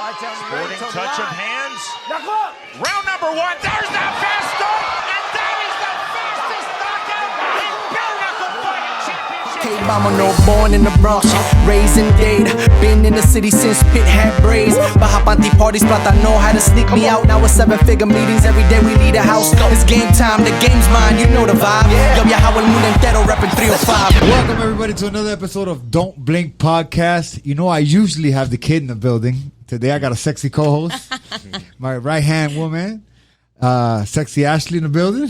Sporting touch of hands. Round number one. There's that fast start. And that is the fastest knockout in bare knuckle fighting championship. K-Bomber, born in the Bronx, raised in Dade. Been in the city since Pit had braids. Bahapanti parties, plata know how to sneak me out. Now it's 7-figure meetings, every day we lead a house. It's game time, the game's mine, you know the vibe. Yo viajaba el mundo entero, reppin' 305. Welcome everybody to another episode of Don't Blink Podcast. You know I usually have the kid in the building. Today I got a sexy co-host, my right-hand woman, sexy Ashley in the building.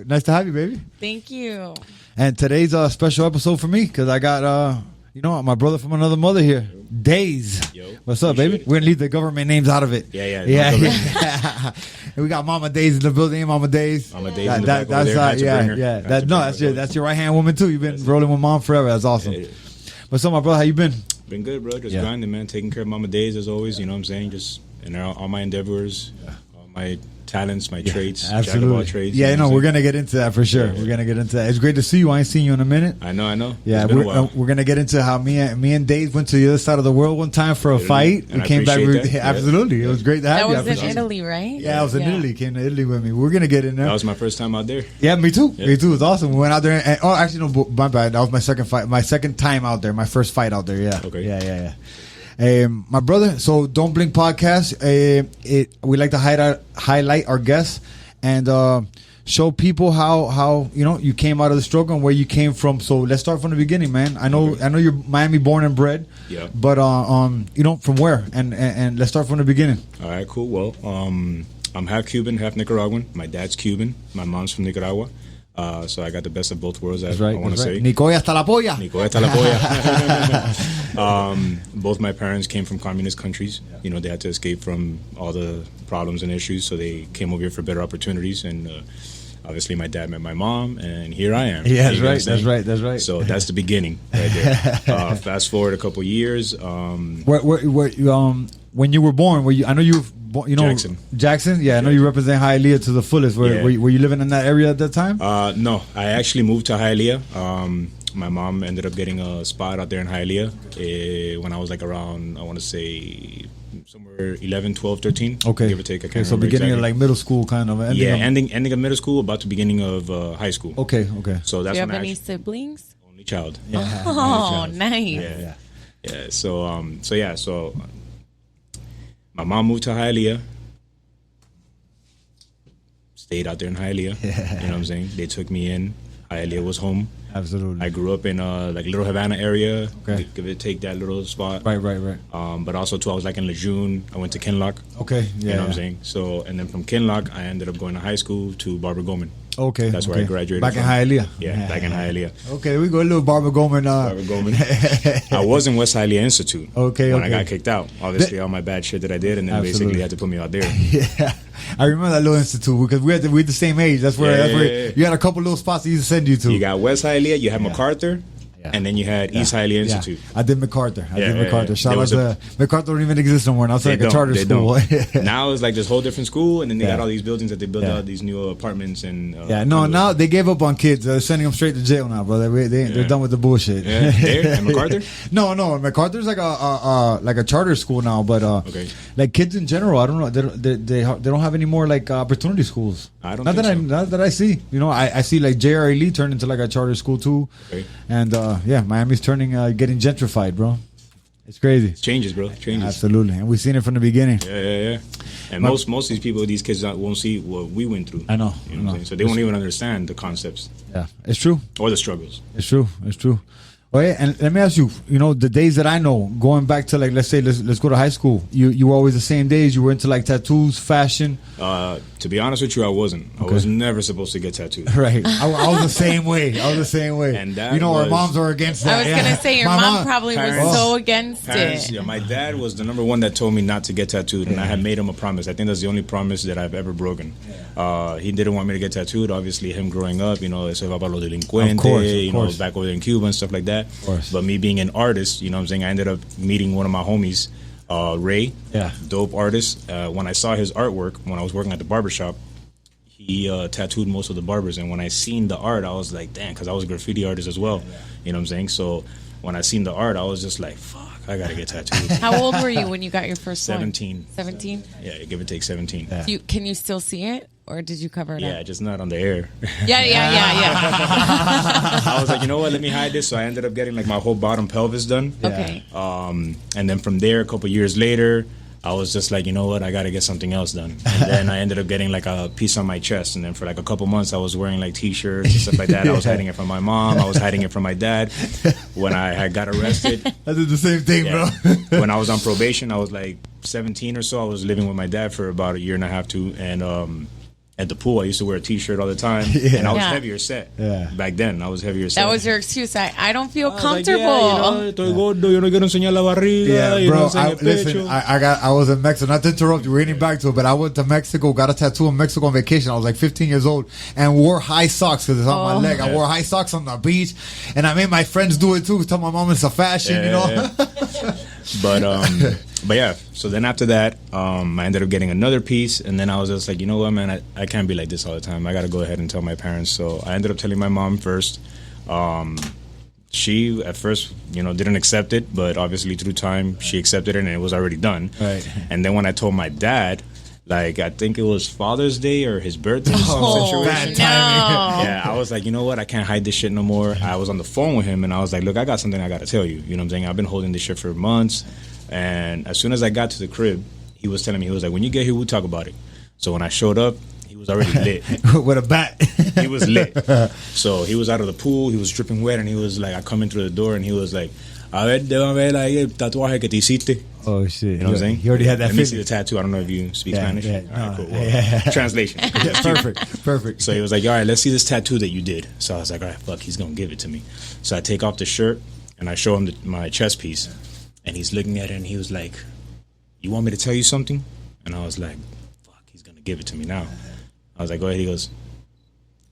Nice to have you, baby. Thank you. And today's a special episode for me because I got, my brother from another mother here, Daze. Yo, what's up, baby? We're going to leave the government names out of it. Yeah. And we got Mama Daze in the building. Mama Daze. Mama Daze in the back over there. That's your right-hand woman, too. You've been rolling with Mom forever. That's awesome. Yeah. What's up, my brother? How you been? Been good, bro. Just grinding, man. Taking care of Mama Daze as always. You know what I'm saying? Just in all my endeavors, all my talents, my traits, absolutely. jack of all trades. Yeah, we're gonna get into that for sure. We're gonna get into that. It's great to see you. I ain't seen you in a minute. I know. Yeah, it's been a while. we're gonna get into how me and Dave went to the other side of the world one time for a fight. And We came back. that. Absolutely, it was great to have you. That was in Italy, right? Yeah, I was in Italy. Came to Italy with me. We're gonna get in there. That was my first time out there. Yeah, me too. Yeah. Me too. It was awesome. We went out there. And, actually, no, my bad. That was my second fight. My second time out there. My first fight out there. Yeah. Okay. Yeah. My brother. So Don't Blink Podcast. We like to highlight our guests and show people how you came out of the struggle and where you came from. So let's start from the beginning, man. I know you're Miami born and bred. Yeah. But from where? And let's start from the beginning. All right, cool. Well, I'm half Cuban, half Nicaraguan. My dad's Cuban. My mom's from Nicaragua. So I got the best of both worlds. That's I right. want to say. Nicoya hasta la polla. Nicoya hasta la polla. Both my parents came from communist countries. Yeah. You know, they had to escape from all the problems and issues, so they came over here for better opportunities. And obviously, my dad met my mom, and here I am. Yeah, You know what I'm saying? That's right. So that's the beginning right there. Fast forward a couple years. When you were born, I know you were Jackson. Yeah, I know you represent Hialeah to the fullest. Were you living in that area at that time? No, I actually moved to Hialeah. My mom ended up getting a spot out there in Hialeah when I was like around, I want to say, somewhere 11, 12, 13. Okay. Give or take. I can't Okay, so remember beginning exactly. of like middle school kind of. Ending of middle school, about the beginning of high school. Okay. So that's Do you when have I any siblings? only child. Yeah. Oh, nice. Yeah. So my mom moved to Hialeah. Stayed out there in Hialeah. Yeah. You know what I'm saying? They took me in. Hialeah was home. Absolutely. I grew up in like Little Havana area. Okay. Give it take that little spot. Right. But also too, I was like in Lejeune. I went to Kinloch. Okay. You know what I'm saying? So, and then from Kinloch, I ended up going to high school to Barber Goman. Okay. That's where I graduated Back from. in Hialeah. Yeah, back in Hialeah. Okay, we go a little Barber Goman. Barber Goman. I was in West Hialeah Institute. Okay. When I got kicked out. Obviously, all my bad shit that I did, and then basically had to put me out there. Yeah. I remember that little institute because we're the same age. That's where you had a couple little spots they used to send you to. You got West Hialeah, you had MacArthur, and then you had East Hialeah Institute. I did MacArthur. Shout out There to MacArthur. Don't even exist no more. Now it's like a charter school. Now it's like this whole different school, and then they got all these buildings that they built out, these new apartments and. Now they gave up on kids. They're sending them straight to jail now, brother. They're done with the bullshit. Yeah, there at MacArthur. No, MacArher's like a charter school now, but like kids in general, I don't know. They don't have any more like opportunity schools. I don't. Not that I see. I see like J.R.A. Lee turned into like a charter school too, and Miami's getting gentrified, bro. It's crazy. It changes, bro. It changes. Absolutely, and we've seen it from the beginning. Yeah. And most of these people, these kids won't see what we went through. I know. You know what I'm saying? So they won't even understand the concepts. Yeah, it's true. Or the struggles. It's true. Oh yeah, and let me ask you. The days that I know, going back to like, let's go to high school. You were always the same days. You were into like tattoos, fashion. To be honest with you, I wasn't. I was never supposed to get tattoos. Right. I was the same way. And that our moms are against that. I was going to say, your mom probably was so against it. Yeah, my dad was the number one that told me not to get tattooed, and I had made him a promise. I think that's the only promise that I've ever broken. He didn't want me to get tattooed. Obviously, him growing up, eso va para los delincuentes, back over there in Cuba and stuff like that. But me being an artist, you know what I'm saying, I ended up meeting one of my homies, Ray, dope artist. When I saw his artwork, when I was working at the barbershop, he tattooed most of the barbers. And when I seen the art, I was like, damn, because I was a graffiti artist as well. You know what I'm saying? So when I seen the art, I was just like, fuck, I gotta get tattooed. How old were you when you got your first 17. one? 17. Yeah, give or take 17. Yeah. Can you still see it, or did you cover it up? Yeah, just not on the air. Yeah. I was like, you know what? Let me hide this. So I ended up getting like my whole bottom pelvis done. Okay. And then from there, a couple years later, I was just like, you know what? I got to get something else done. And then I ended up getting like a piece on my chest. And then for like a couple months, I was wearing like T-shirts and stuff like that. I was hiding it from my mom. I was hiding it from my dad. When I had got arrested. I did the same thing, bro. When I was on probation, I was like 17 or so. I was living with my dad for about a year and a half, too. And at the pool, I used to wear a T-shirt all the time, and I was heavier set. Yeah. Back then, I was heavier set. That was your excuse. I don't feel comfortable. Like, estoy gordo, yo no quiero enseñar la barriga. Yeah, bro. Listen, I was in Mexico. Not to interrupt you, we're getting back to it, but I went to Mexico, got a tattoo in Mexico on vacation. I was like 15 years old, and wore high socks because it's on my leg. I wore high socks on the beach, and I made my friends do it too. Tell my mom it's a fashion, you know. But yeah, so then after that, I ended up getting another piece, and then I was just like, you know what, man, I can't be like this all the time. I got to go ahead and tell my parents. So I ended up telling my mom first. She, at first, didn't accept it, but obviously through time, she accepted it, and it was already done. Right. And then when I told my dad, like, I think it was Father's Day or his birthday or some situation. No. Yeah, I was like, you know what? I can't hide this shit no more. I was on the phone with him, and I was like, look, I got something I got to tell you. You know what I'm saying? I've been holding this shit for months. And as soon as I got to the crib, he was telling me, he was like, when you get here, we'll talk about it. So when I showed up, he was already lit. With a bat. He was lit. So he was out of the pool, he was dripping wet, and he was like, I come in through the door, and he was like, a ver, déjame ver ahí el tatuaje que te hiciste. Oh, shit. You know what I'm saying? He already had that. Let me see the tattoo. I don't know if you speak Spanish. Yeah. All right, cool. Well, translation. Perfect. So he was like, all right, let's see this tattoo that you did. So I was like, all right, fuck, he's going to give it to me. So I take off the shirt, and I show him my chest piece. And he's looking at it, and he was like, you want me to tell you something? And I was like, fuck, he's going to give it to me now. I was like, go ahead. He goes,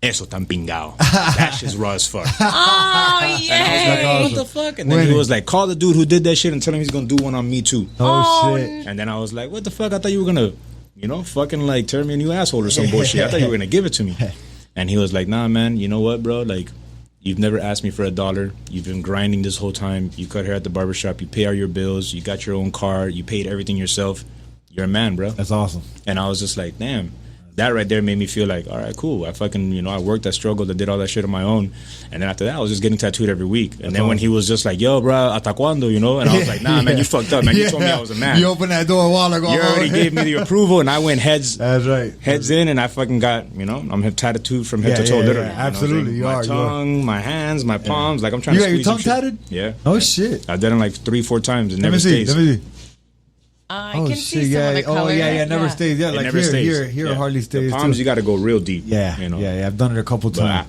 eso tan pingao. That shit's raw as fuck. Oh, yeah. And I was like, what the fuck? And then he was like, call the dude who did that shit and tell him he's going to do one on me too. Oh, shit. And then I was like, what the fuck? I thought you were going to, fucking like turn me a new asshole or some bullshit. I thought you were going to give it to me. And he was like, nah, man, you know what, bro? Like, you've never asked me for $1. You've been grinding this whole time. You cut hair at the barbershop. You pay all your bills. You got your own car. You paid everything yourself. You're a man, bro. That's awesome. And I was just like, damn. That right there made me feel like, all right, cool. I fucking, I worked, I struggled, I did all that shit on my own. And then after that, I was just getting tattooed every week. And then when he was just like, yo, bro, hasta cuando, And I was like, nah, man, you fucked up, man. You told me I was a man. You opened that door a while ago. You already gave me the approval, and I went heads. That's right. Heads in, and I fucking got, I'm tattooed from head to toe, literally. Absolutely, my tongue, my hands, my palms. Like, I'm trying to squeeze. You got your tongue tatted? Yeah. Oh, shit. I've done it like 3-4 times. It never stays. Let me see. I can see some of the color. Never stays. Yeah, like here it hardly stays. The palms, too. you got to go real deep. Yeah, I've done it a couple times.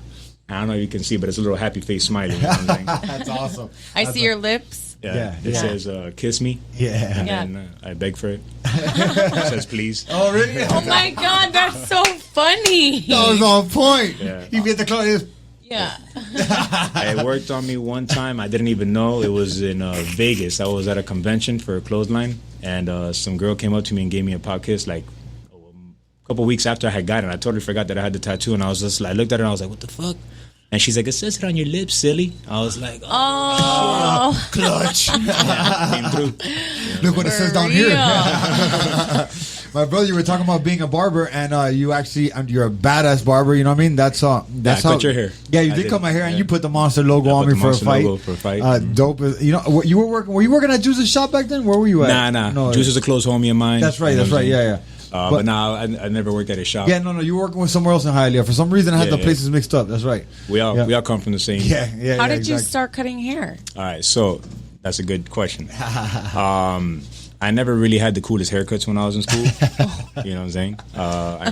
I don't know if you can see, but it's a little happy face smiley. That's awesome. I see your lips. Yeah. It says, kiss me. Yeah. And then I beg for it. It says, please. Oh, really? Oh, my God. That's so funny. That was on point. Yeah. He made the clothes. Yeah. It worked on me one time. I didn't even know. It was in Vegas. I was at a convention for a clothesline, and some girl came up to me and gave me a pop kiss like a couple weeks after I had gotten it. I totally forgot that I had the tattoo, and I was just like, I looked at her and I was like, what the fuck? And she's like, it says it on your lips, silly. I was like, oh. Clutch. Came through. Look what it says down here. My brother, you were talking about being a barber, and you're a badass barber. You know what I mean? That's how. I cut your hair. Yeah, you did cut my hair, and you put the Monster logo on me for a fight. Dope. Were you working at Juice's shop back then? Where were you at? Nah. No, Juice is a close homie of mine. That's right. Yeah. But no, I never worked at a shop. Yeah, no, you were working with somewhere else in Hialeah. For some reason, I had the places mixed up. That's right. We all come from the same. Yeah. How did you start cutting hair? All right, so that's a good question. I never really had the coolest haircuts when I was in school. You know what I'm saying? I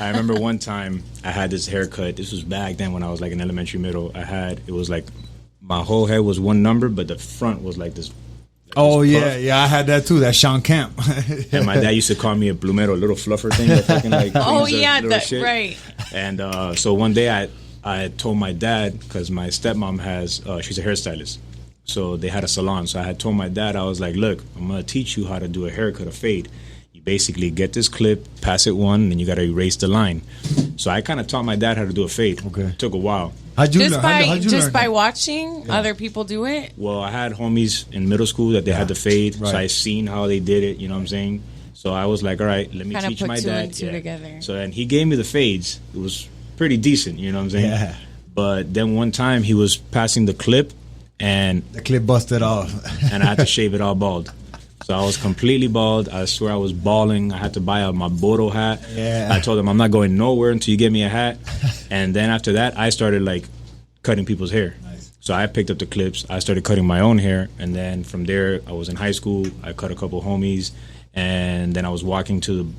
remember one time I had this haircut. This was back then when I was like in elementary, middle. It was like my whole head was one number, but the front was like this. Oh, yeah, I had that too. That Sean Camp. And my dad used to call me a plumero, a little fluffer thing. That fucking like shit. Right. And so one day I told my dad, because my stepmom she's a hairstylist. So they had a salon. So I had told my dad, I was like, look, I'm going to teach you how to do a haircut, a fade. You basically get this clip, pass it one, and then you got to erase the line. So I kind of taught my dad how to do a fade. Okay. It took a while. How'd you Just learn? by How'd you just learn by that? watching other people do it. Well, I had homies in middle school that they had the fade, Right. so I seen how they did it. You know what I'm saying? So I was like, all right, let me Kinda teach put my two dad. and two together. So then he gave me the fades. It was pretty decent. You know what I'm saying? Yeah. But then one time he was passing the clip, and The clip busted off. I had to shave it all bald. So I was completely bald. I swear I was balding. I had to buy out my Bodo hat. Yeah. I told him I'm not going nowhere until you get me a hat. And then after that, I started like cutting people's hair. Nice. So I picked up the clips. I started cutting my own hair. And then from there, I was in high school. I cut a couple homies. And then I was walking to the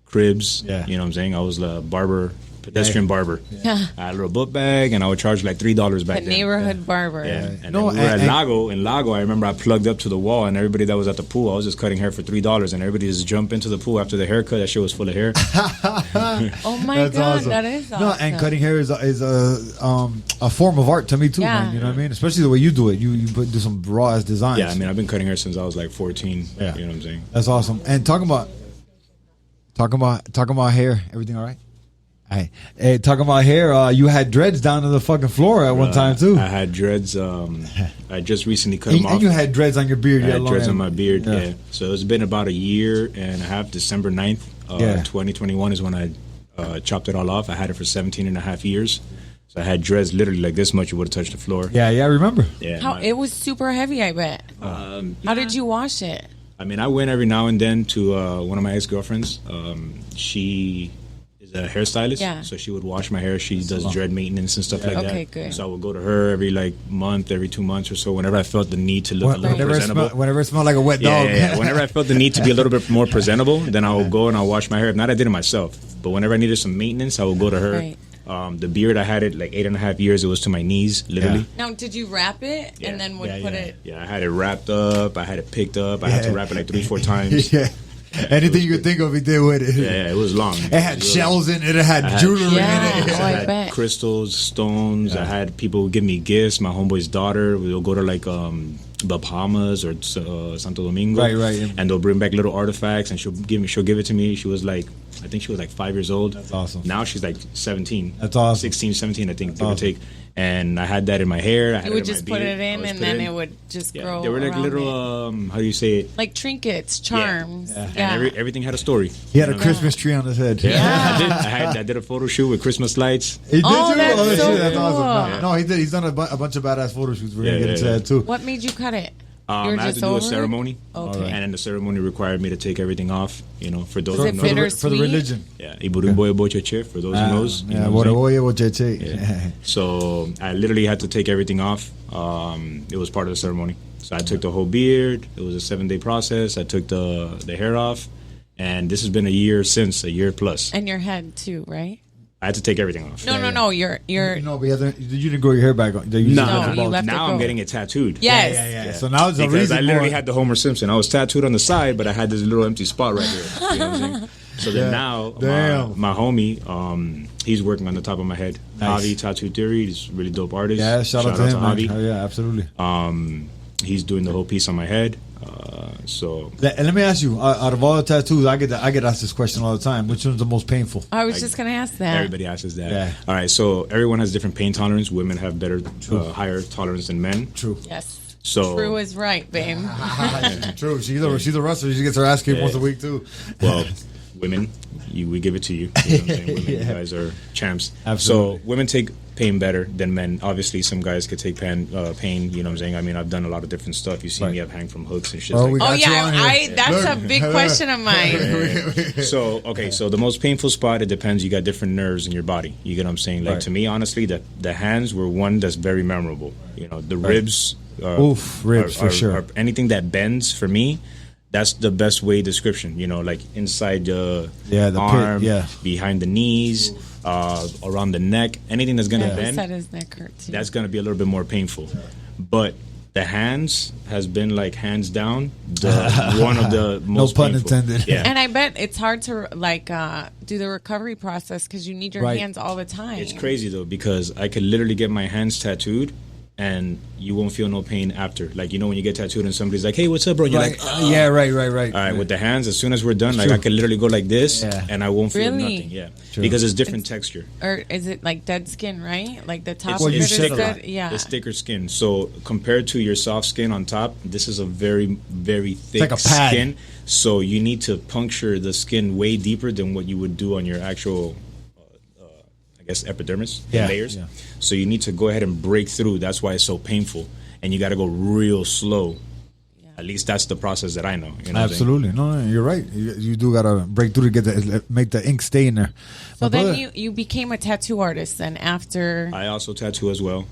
cribs. Yeah. You know what I'm saying? I was a barber, pedestrian barber. Yeah. I had a little book bag, and I would charge like $3 back The then. neighborhood barber. Yeah, and No, then we were at and- Lago. In Lago, I remember I plugged up to the wall, and everybody that was at the pool, I was just cutting hair for $3, and everybody just jumped into the pool after the haircut. That shit was full of hair. Oh my That's god, awesome. that is awesome. No, and cutting hair is a form of art to me too, Yeah. man. You know what I mean? Especially the way you do it. You do some raw ass designs. Yeah, I mean, I've been cutting hair since I was like 14. Yeah. You know what I'm saying? That's awesome. And talking about hair, everything all right? All right. Hey, talking about hair, you had dreads down to the fucking floor at one time too. I had dreads. I just recently cut them off. And you had dreads on your beard. I Yeah, had long dreads hair. on my beard. Yeah. Yeah. So it's been about a year and a half. December 9th, 2021 is when I chopped it all off. I had it for 17 and a half years. So I had dreads literally like this much. You would have touched the floor. Yeah, I remember. Yeah. How it was super heavy, I bet. How did you wash it? I mean, I went every now and then to one of my ex-girlfriends. She is a hairstylist, Yeah. so she would wash my hair. She does dread maintenance and stuff like that. Okay, good. So I would go to her every like month, every 2 months or so, whenever I felt the need to look a little presentable. Whenever it smelled like a wet Yeah, dog. yeah, yeah. Whenever I felt the need to be a little bit more presentable, then I would go and I'll wash my hair. If not, I did it myself. But whenever I needed some maintenance, I would go to her. Right. The beard, I had it like 8.5 years. It was to my knees, literally. Now, did you wrap it Yeah. and then would Yeah, put yeah. it? Yeah, I had it wrapped up. I had it picked up. I had to wrap it like 3-4 times. yeah. Anything you could think of, he did with it. Yeah, it was long. It had shells in it. It had had- jewelry Yeah. in it. Oh, I I had bet. crystals, stones. I had people give me gifts. My homeboy's daughter, we'll go to like the Bahamas or Santo Domingo, Right. and they'll bring back little artifacts, and she'll give it to me. She was like, I think she was like 5 years old. That's awesome. Now she's like 17. That's awesome. 16, 17, I think, give or awesome. take. And I had that in my hair. I had You it would in my just put beard. it I in would and put then in. it would just Yeah, grow. they were like around little it. how do you say it? Like trinkets, charms. And Yeah. everything had a story. He had a You know? Christmas tree on his head. Yeah, I did a photo shoot with Christmas lights. He did Oh, too? that's so shit, that's cool. awesome. No, he did. He's done a bunch of badass photo shoots. We're gonna Yeah, get into yeah, that too. What made you cut it? You I were had just to do over a it? ceremony, Okay. and then the ceremony required me to take everything off. You know, for those Is who it know. bitter? For the Bittersweet? religion. Yeah, Iburumboy Bocheche, for those who knows. you Yeah, know what what I'm saying? oye, what Yeah. So I literally had to take everything off. It was part of the ceremony. So I took the whole beard. It was a 7-day process. I took the hair off, and this has been a year plus. And your head too, right? I had to take everything off. No. You're. No, but you didn't grow your hair back on. You No, just left No, it you bald. left it now go. I'm getting it tattooed. Yes. Yeah. So now it's a Because reason I literally more. had the Homer Simpson. I was tattooed on the side, but I had this little empty spot right here. You know what I'm saying? So then Yeah. now, Damn. my homie, he's working on the top of my head. Nice. Javi Tattoo Theory, he's a really dope artist. Yeah, shout out to him, man. Javi. Oh, yeah, absolutely. He's doing the whole piece on my head. So And let me ask you, out of all the tattoos, I get asked this question all the time. Which one's the most painful? I was just gonna ask that. everybody asks that. Yeah. All right, so everyone has different pain tolerance. Women have better, higher tolerance than men. True. Yes. So True is right, babe. True. She's a wrestler. She gets her ass kicked once a week too. Well, women, we give it to you. You know what I'm saying? Women, you guys are champs. Absolutely. So women take pain better than men. Obviously, some guys could take pain. You know what I'm saying? I mean, I've done a lot of different stuff. You see me, I've hang from hooks and shit. Oh, like we that. Oh got you on yeah, here. that's Look. a big question of mine. So okay, so the most painful spot, it depends. You got different nerves in your body. You get what I'm saying? Like Right. to me, honestly, the hands were one that's very memorable. You know, the ribs. Ribs for sure. Anything that bends for me. That's the best way description, you know, like inside the the arm, pit, yeah. behind the knees, around the neck, anything that's gonna Yeah, he bend, said his neck hurt too. that's gonna be a little bit more painful. But the hands has been like hands down one of the most pun painful. intended. Yeah. And I bet it's hard to do the recovery process because you need your Right. hands all the time. It's crazy though because I could literally get my hands tattooed and you won't feel no pain after. Like, you know, when you get tattooed and somebody's like, hey, what's up, bro? And you're like, yeah, right. All right, with the hands, as soon as we're done, like, I can literally go like this, and I won't feel nothing. Yeah, because it's different texture. Or is it like dead skin, right? Like the top of it is dead? Yeah. It's thicker skin. So compared to your soft skin on top, this is a very, very thick like a pad. skin. So you need to puncture the skin way deeper than what you would do on your actual epidermis, layers. Yeah. So you need to go ahead and break through. That's why it's so painful, and you got to go real slow. Yeah. At least that's the process that I know. You know Absolutely, no, you're right. You do got to break through to make the ink stay in there. So then you became a tattoo artist. Then after, I also tattoo as well.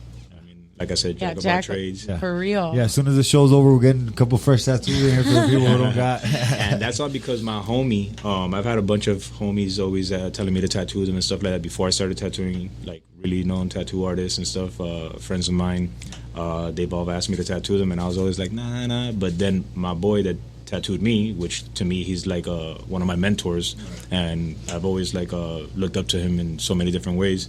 Like I said, jack of all trades. Yeah. For real. Yeah, as soon as the show's over, we're getting a couple fresh tattoos in here for the people who don't got. And that's all because my homie, I've had a bunch of homies always telling me to tattoo them and stuff like that before I started tattooing, like really known tattoo artists and stuff. Friends of mine, they've all asked me to tattoo them, and I was always like, nah. But then my boy that tattooed me, which to me he's like one of my mentors, and I've always like looked up to him in so many different ways.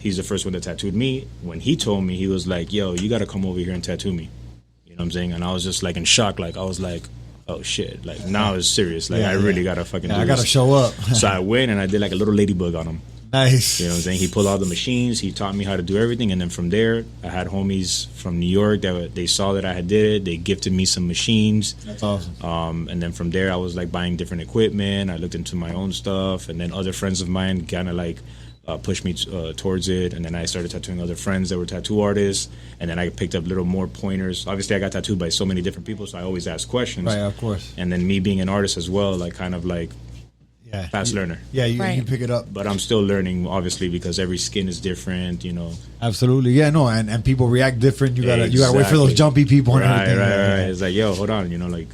He's the first one that tattooed me. When he told me, he was like, yo, you got to come over here and tattoo me. You know what I'm saying? And I was just like in shock. Like, I was like, oh shit. Like, now it's serious. Like, I really got to fucking do this. I got to show up. So I went and I did like a little ladybug on him. Nice. You know what I'm saying? He pulled all the machines. He taught me how to do everything. And then from there, I had homies from New York that they saw that I had did it. They gifted me some machines. That's awesome. And then from there, I was like buying different equipment. I looked into my own stuff. And then other friends of mine kind of like pushed me towards it, and then I started tattooing other friends that were tattoo artists, and then I picked up little more pointers. Obviously, I got tattooed by so many different people, so I always ask questions. Right, of course. And then me being an artist as well, like kind of like fast learner. Yeah, you pick it up. But I'm still learning, obviously, because every skin is different, you know. Absolutely, yeah, no, and people react different. You gotta wait for those jumpy people and everything. Right. It's like, yo, hold on, you know, like.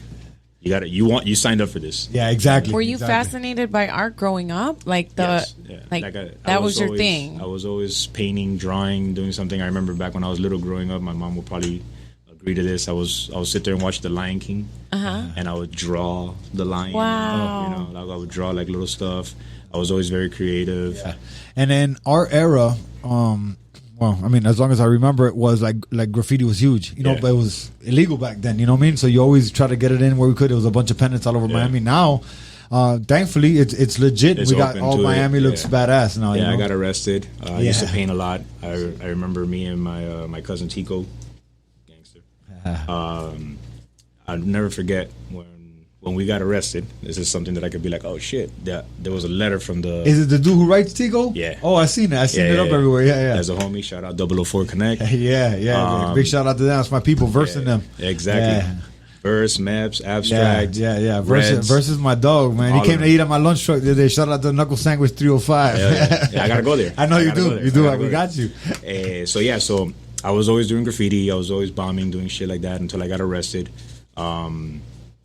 You signed up for this. Yeah, exactly. Were you fascinated by art growing up? Like yes, that was your thing. I was always painting, drawing, doing something. I remember back when I was little growing up, my mom would probably agree to this. I would sit there and watch The Lion King, and I would draw the lion. Wow. You know, I would draw like little stuff. I was always very creative. Yeah. And in our era, well, I mean, as long as I remember, it was like graffiti was huge, you know, but it was illegal back then, you know what I mean? So you always try to get it in where we could. It was a bunch of pennants all over Miami. Now, thankfully, it's legit. We got all Miami looks badass now. Yeah, you know? I got arrested. I used to paint a lot. I remember me and my cousin Tico, gangster. I'll never forget when we got arrested. This is something that I could be like, oh shit, there was a letter from the. Is it the dude who writes Tico? Yeah. Oh, I seen it. I seen it up everywhere. Yeah. As a homie, shout out 004 Connect. Yeah. Big shout out to them. It's my people versing them. Exactly. Yeah. Verse, maps, abstract. Yeah. Versus my dog, man. He came to eat at my lunch truck the other day. Shout out to Knuckle Sandwich 305. Yeah, I gotta go there. I know you do. You do. We got you. So I was always doing graffiti. I was always bombing, doing shit like that until I got arrested.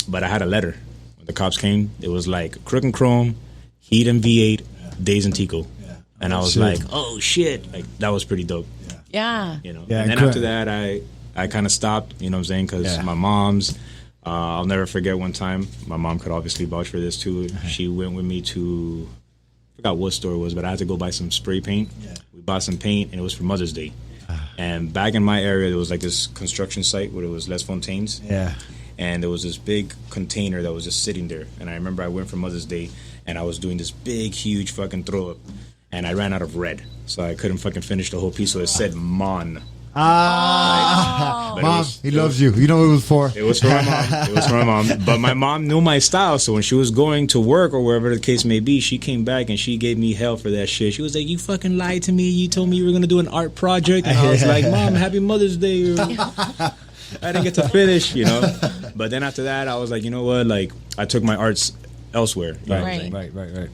But I had a letter. When the cops came, it was like Crook and Chrome, Heat and V8, Daze and Tico. Yeah. And I was like, oh shit. Like, that was pretty dope. Yeah. You know. And then after that, I kind of stopped, you know what I'm saying? Because my mom's, I'll never forget one time, my mom could obviously vouch for this too. She went with me to, I forgot what store it was, but I had to go buy some spray paint. Yeah. We bought some paint, and it was for Mother's Day. And back in my area, there was like this construction site where it was Les Fontaines. Yeah. And there was this big container that was just sitting there. And I remember I went for Mother's Day, and I was doing this big, huge fucking throw up. And I ran out of red. So I couldn't fucking finish the whole piece. So it said Mon. Mom, he loves you. You know what it was for. It was for my mom. But my mom knew my style, so when she was going to work or wherever the case may be, she came back and she gave me hell for that shit. She was like, you fucking lied to me. You told me you were going to do an art project. And I was like, Mom, happy Mother's Day. I didn't get to finish, you know. But then after that, I was like, you know what? Like, I took my arts elsewhere. Right.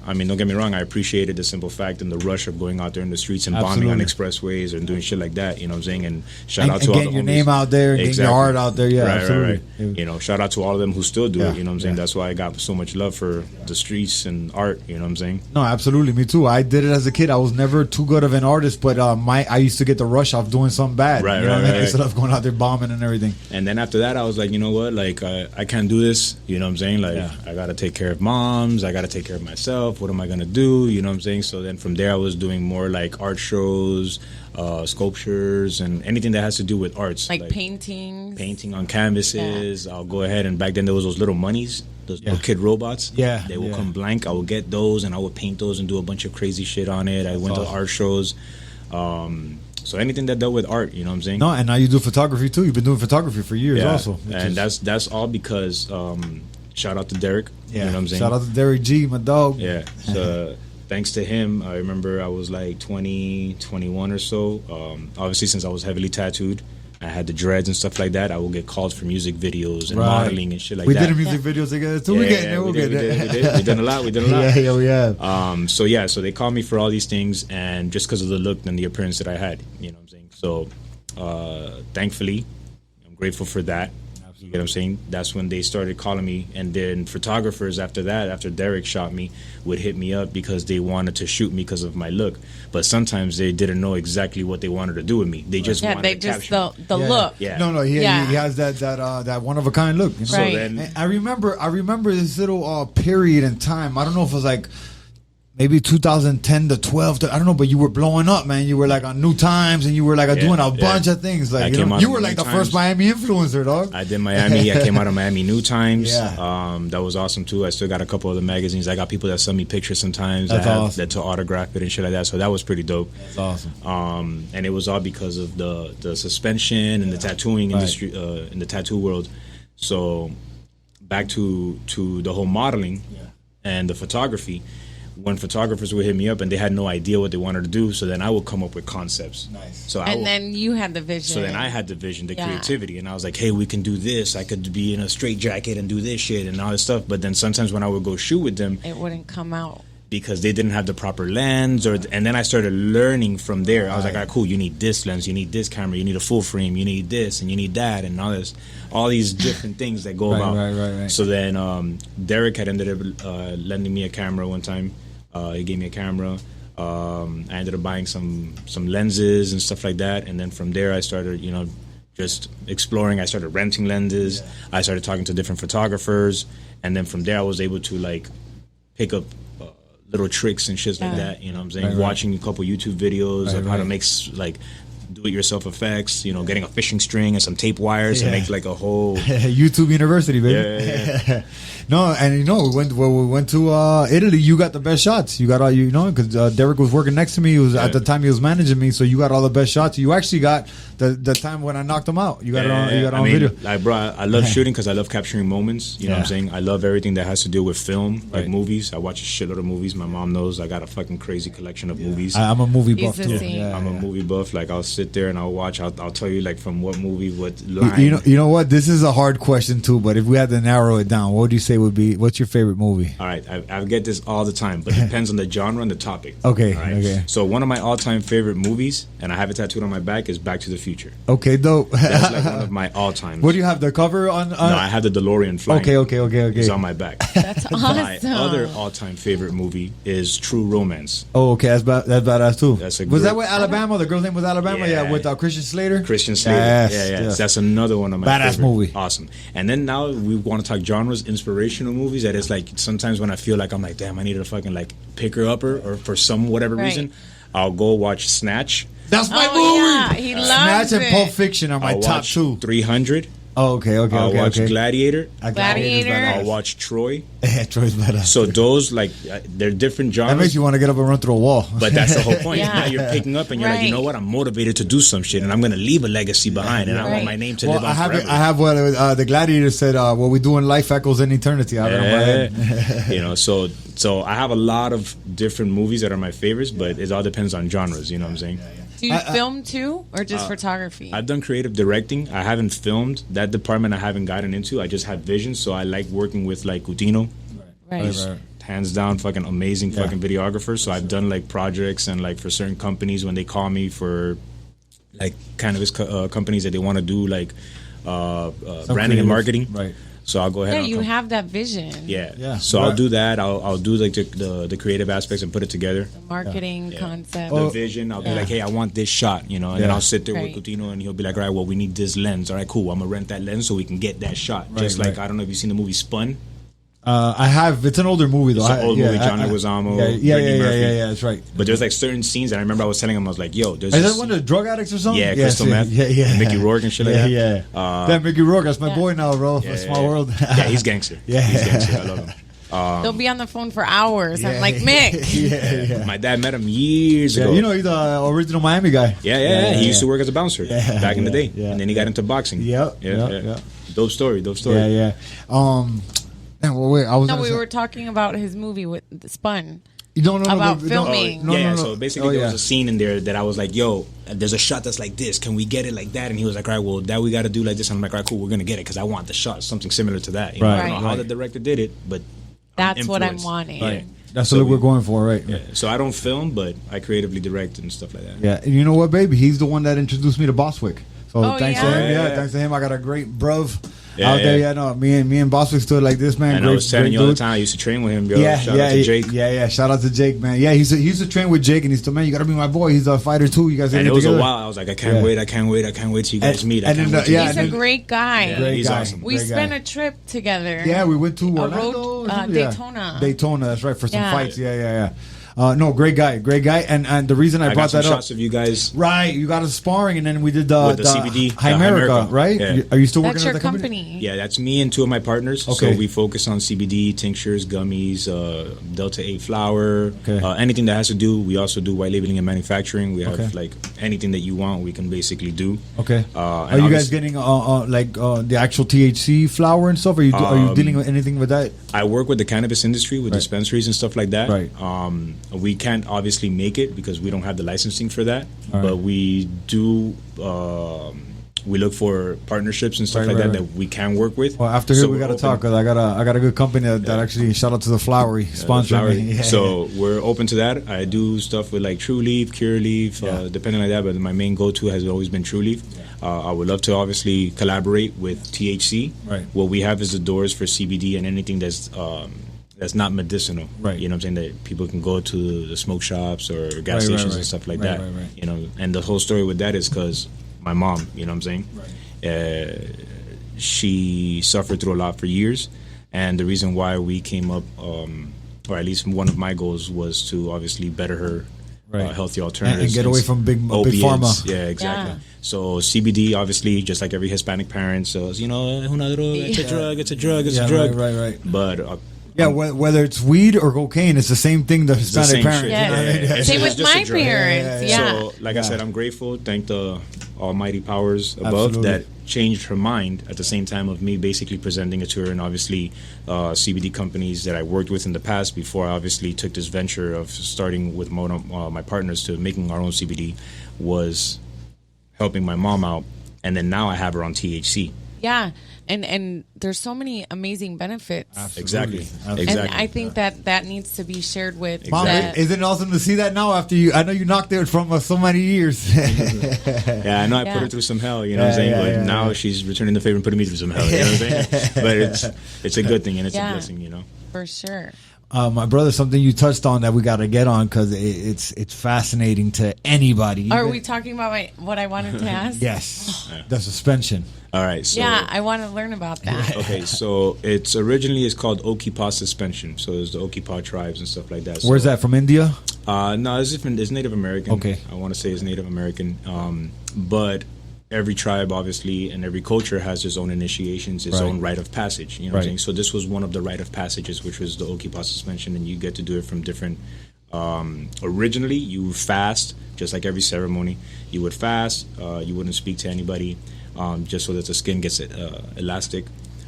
I mean, don't get me wrong. I appreciated the simple fact and the rush of going out there in the streets and bombing on expressways and doing shit like that. You know what I'm saying? And shout out to all the homies. Getting your name out there and getting your art out there. Yeah, absolutely. Right. You know, shout out to all of them who still do it. You know what I'm saying? That's why I got so much love for the streets and art. You know what I'm saying? No, absolutely. Me too. I did it as a kid. I was never too good of an artist, but I used to get the rush off doing something bad. Right. Instead of going out there bombing and everything. And then after that, I was like, you know what? Like, I can't do this. You know what I'm saying? Like, I got to take care of moms. I got to take care of myself. What am I going to do? You know what I'm saying? So then from there, I was doing more like art shows, sculptures, and anything that has to do with arts. Like paintings. Painting on canvases. Yeah. I'll go ahead, and back then there was those little monies, those little kid robots. Yeah. They will come blank. I would get those, and I would paint those and do a bunch of crazy shit on it. I went to art shows. So anything that dealt with art, you know what I'm saying? No, and now you do photography too. You've been doing photography for years also. And that's all because shout out to Derek. Yeah. You know what I'm saying? Shout out to Derek G, my dog. Yeah. So thanks to him, I remember I was like 20, 21 or so. Obviously, since I was heavily tattooed, I had the dreads and stuff like that. I would get calls for music videos and modeling and shit like that. We did a music videos together too. Yeah, we did. We done a lot. Yeah, we have. So they called me for all these things, and just because of the look and the appearance that I had, you know what I'm saying? So thankfully, I'm grateful for that. You know what I'm saying? That's when they started calling me, and then photographers after that, after Derek shot me, would hit me up because they wanted to shoot me because of my look. But sometimes they didn't know exactly what they wanted to do with me. They just wanted to capture me. the look. Yeah. No, he has that one of a kind look. You know? Right. So then, And I remember this little period in time. I don't know if it was like maybe 2010 to 12. I don't know, but you were blowing up, man. You were like on New Times, and you were like doing a bunch of things. Like you were like the first Miami influencer, dog. I did Miami. I came out of Miami New Times. Yeah. That was awesome too. I still got a couple of the magazines. I got people that send me pictures sometimes. That's awesome. That to autograph it and shit like that. So that was pretty dope. That's awesome. And it was all because of the suspension and the tattooing industry in the tattoo world. So back to the whole modeling and the photography. When photographers would hit me up and they had no idea what they wanted to do, so then I would come up with concepts. Nice. So then you had the vision. So then I had the vision, the creativity, and I was like, hey, we can do this. I could be in a straight jacket and do this shit and all this stuff. But then sometimes when I would go shoot with them, it wouldn't come out because they didn't have the proper lens, and then I started learning from there. I was like, all right, cool, you need this lens, you need this camera, you need a full frame, you need this and you need that, and all these different things that go about. Right. So then Derek had ended up lending me a camera one time. He gave me a camera. I ended up buying some lenses and stuff like that, and then from there I started, just exploring. I started renting lenses. I started talking to different photographers, and then from there I was able to like pick up little tricks and shit like that. You know what I'm saying? Watching a couple YouTube videos of how to make like do-it-yourself effects, getting a fishing string and some tape wires and make like a whole YouTube University, baby. Yeah. No, and we went to Italy. You got the best shots. You got all because Derek was working next to me. He was at the time he was managing me, so you got all the best shots. You actually got the time when I knocked him out. You got it on video. I love shooting because I love capturing moments. You know what I'm saying? I love everything that has to do with film, like movies. I watch a shitload of movies. My mom knows I got a fucking crazy collection of movies. I'm a movie buff too. I'm a movie buff. Like I'll sit there and I'll watch. I'll tell you like from what movie, what line. You know what? This is a hard question too. But if we had to narrow it down, what would you say would be? What's your favorite movie? All right, I get this all the time, but it depends on the genre and the topic. Okay. All right? Okay. So one of my all-time favorite movies, and I have it tattooed on my back, is Back to the Future. Okay, dope. That's like one of my all-time. What do you have? The cover on? No, I have the DeLorean flying. Okay. It's on my back. That's awesome. My other all-time favorite movie is True Romance. Oh, okay, that's badass too. Was that with Alabama? The girl's name was Alabama. Yeah, with Christian Slater. Christian Slater. Yes. That's another one of my badass favorite. Movie. Awesome. And then now we want to talk genres, inspirational movies. That is like sometimes when I feel like I'm like, damn, I need to fucking like pick her up or for some whatever reason, I'll go watch Snatch. That's my movie. Yeah, he loves Snatch and it. Pulp Fiction are my top two. 300. Oh, okay. I'll watch Gladiator. Gladiator. I'll watch Troy. Yeah, Troy's better. So those like they're different genres. That makes you want to get up and run through a wall. But that's the whole point. Yeah. Now you're picking up and you're like, you know what? I'm motivated to do some shit, and I'm going to leave a legacy behind, and I want my name to live on forever. I have what the Gladiator said. What we do in life echoes in eternity. I have it on my head. So I have a lot of different movies that are my favorites, but it all depends on genres. You know what I'm saying? Do you film too, or just photography? I've done creative directing. I haven't filmed. That department I haven't gotten into. I just have vision, so I like working with like Gutino. Right. Hands down, fucking amazing fucking videographer. So I've done like projects and like for certain companies when they call me for like cannabis companies that they want to do like branding and marketing. Right. So I'll go ahead. Yeah, you have that vision. Yeah. So I'll do that. I'll do like the creative aspects and put it together. The marketing concept. The vision. I'll be like, hey, I want this shot, and then I'll sit there with Coutinho, and he'll be like, all right, well, we need this lens. All right, cool. I'm gonna rent that lens so we can get that shot. Just like I don't know if you've seen the movie Spun. I have. It's an older movie though. It's an old movie. John Yeah, Leguizamo. Brittany Murphy. That's right. But there's like certain scenes that I remember I was telling him, I was like, yo, there's Is this, that one of the drug addicts or something? Yeah, crystal meth. Yeah. And Mickey Rourke and shit like that. Yeah. Mickey Rourke, that's my boy now, bro. Yeah, Small world. Yeah, he's gangster. Yeah. He's gangster. I love him. They'll be on the phone for hours. I'm like, Mick. Yeah. My dad met him years ago. You know, he's the original Miami guy. Yeah. He used to work as a bouncer back in the day. Yeah. And then he got into boxing. Yep. Dope story. Yeah. Well, wait, we were talking about his movie with Spun. No, about filming. No. So basically, there was a scene in there that I was like, "Yo, there's a shot that's like this. Can we get it like that?" And he was like, "All right, well, that we got to do like this." And I'm like, "All right, cool, we're gonna get it because I want the shot, something similar to that." You know, I don't know how the director did it, but that's what I'm wanting. Yeah. That's what we're going for, right? Yeah. So I don't film, but I creatively direct and stuff like that. Yeah, and you know what, baby? He's the one that introduced me to Boswick. So thanks to him. Yeah. Thanks to him, I got a great bruv out there. Yeah, no, me and Boswick stood like this, man. And I was telling you all the time, I used to train with him, yo. Shout out to Jake. Yeah. Shout out to Jake, man. Yeah, he used to train with Jake, and he's still, man, you got to be my boy. He's a fighter too. You guys. And it was a while. I was like, I can't wait till you guys meet. He's a great guy. He's awesome. We spent a trip together. Yeah, we went to Daytona. Daytona, that's right, for some fights. Yeah. No, great guy, and the reason I brought that up. Shots of you guys, right? You got us sparring, and then we did the CBD, Hymerica, right? Yeah. Are you still working That's at your the company? Yeah, that's me and two of my partners. Okay. So we focus on CBD, tinctures, gummies, Delta 8 flower, anything that has to do. We also do white labeling and manufacturing. We have like anything that you want, we can basically do. Okay. Are you guys getting the actual THC flower and stuff? Are you dealing with anything with that? I work with the cannabis industry, with dispensaries and stuff like that. Right. We can't obviously make it because we don't have the licensing for that. All right. But we do. We look for partnerships and stuff that we can work with. Well, after here we got to talk because I got a good company that actually shout out to the Flowery sponsor me. Yeah. So we're open to that. I do stuff with like True Leaf, Cure Leaf, depending like that. But my main go-to has always been True Leaf. I would love to obviously collaborate with THC. Right. What we have is the doors for CBD and anything that's not medicinal. Right. You know what I'm saying? That people can go to the smoke shops or gas stations and stuff like that. Right. You know, and the whole story with that is because my mom, you know what I'm saying? Right. She suffered through a lot for years. And the reason why we came up, or at least one of my goals was to obviously better her healthy alternatives. And get away from big pharma. Yeah, exactly. Yeah. So CBD, obviously, just like every Hispanic parent says, you know, it's a drug. Right. But whether it's weed or cocaine, it's the same thing. The Hispanic parents. Yeah. Same with my parents. Yeah. So, like I said, I'm grateful. Thank the almighty powers above that changed her mind at the same time of me basically presenting it to her, and obviously CBD companies that I worked with in the past before I obviously took this venture of starting with my partners to making our own CBD was helping my mom out, and then now I have her on THC. Yeah. And there's so many amazing benefits. Exactly. And I think that needs to be shared with. Mom, isn't it awesome to see that now after you? I know you knocked it from so many years. Yeah, I know I put her through some hell, you know what I'm saying? But now she's returning the favor and putting me through some hell, you know what I'm saying? But it's a good thing and it's a blessing, you know? For sure. My brother, something you touched on that we got to get on because it's fascinating to anybody. Are we talking about what I wanted to ask? Yes, the suspension. All right. So, I want to learn about that. Okay, so it's originally called Okipa suspension. So there's the Okipa tribes and stuff like that. So, where's that from? India? No, it's different. It's Native American. Okay, I want to say it's Native American, but every tribe, obviously, and every culture has its own initiations, its own rite of passage. You know what I'm saying? So this was one of the rite of passages, which was the Okipa suspension, and you get to do it from different. Originally, you fast, just like every ceremony. You would fast. You wouldn't speak to anybody, just so that the skin gets elastic.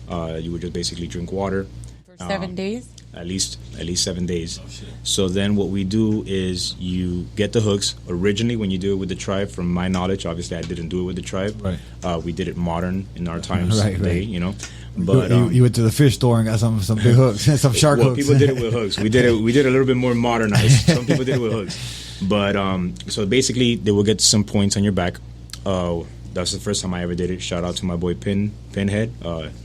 You would just basically drink water. For 7 days? At least 7 days. So then what we do is you get the hooks. Originally, when you do it with the tribe, from my knowledge, obviously I didn't do it with the tribe. Right. We did it modern in our times today, you know. But you went to the fish store and got some big hooks, some shark hooks. People did it with hooks. We did a little bit more modernized. Some people did it with hooks. But so basically, they will get some points on your back. That's the first time I ever did it. Shout out to my boy Pinhead.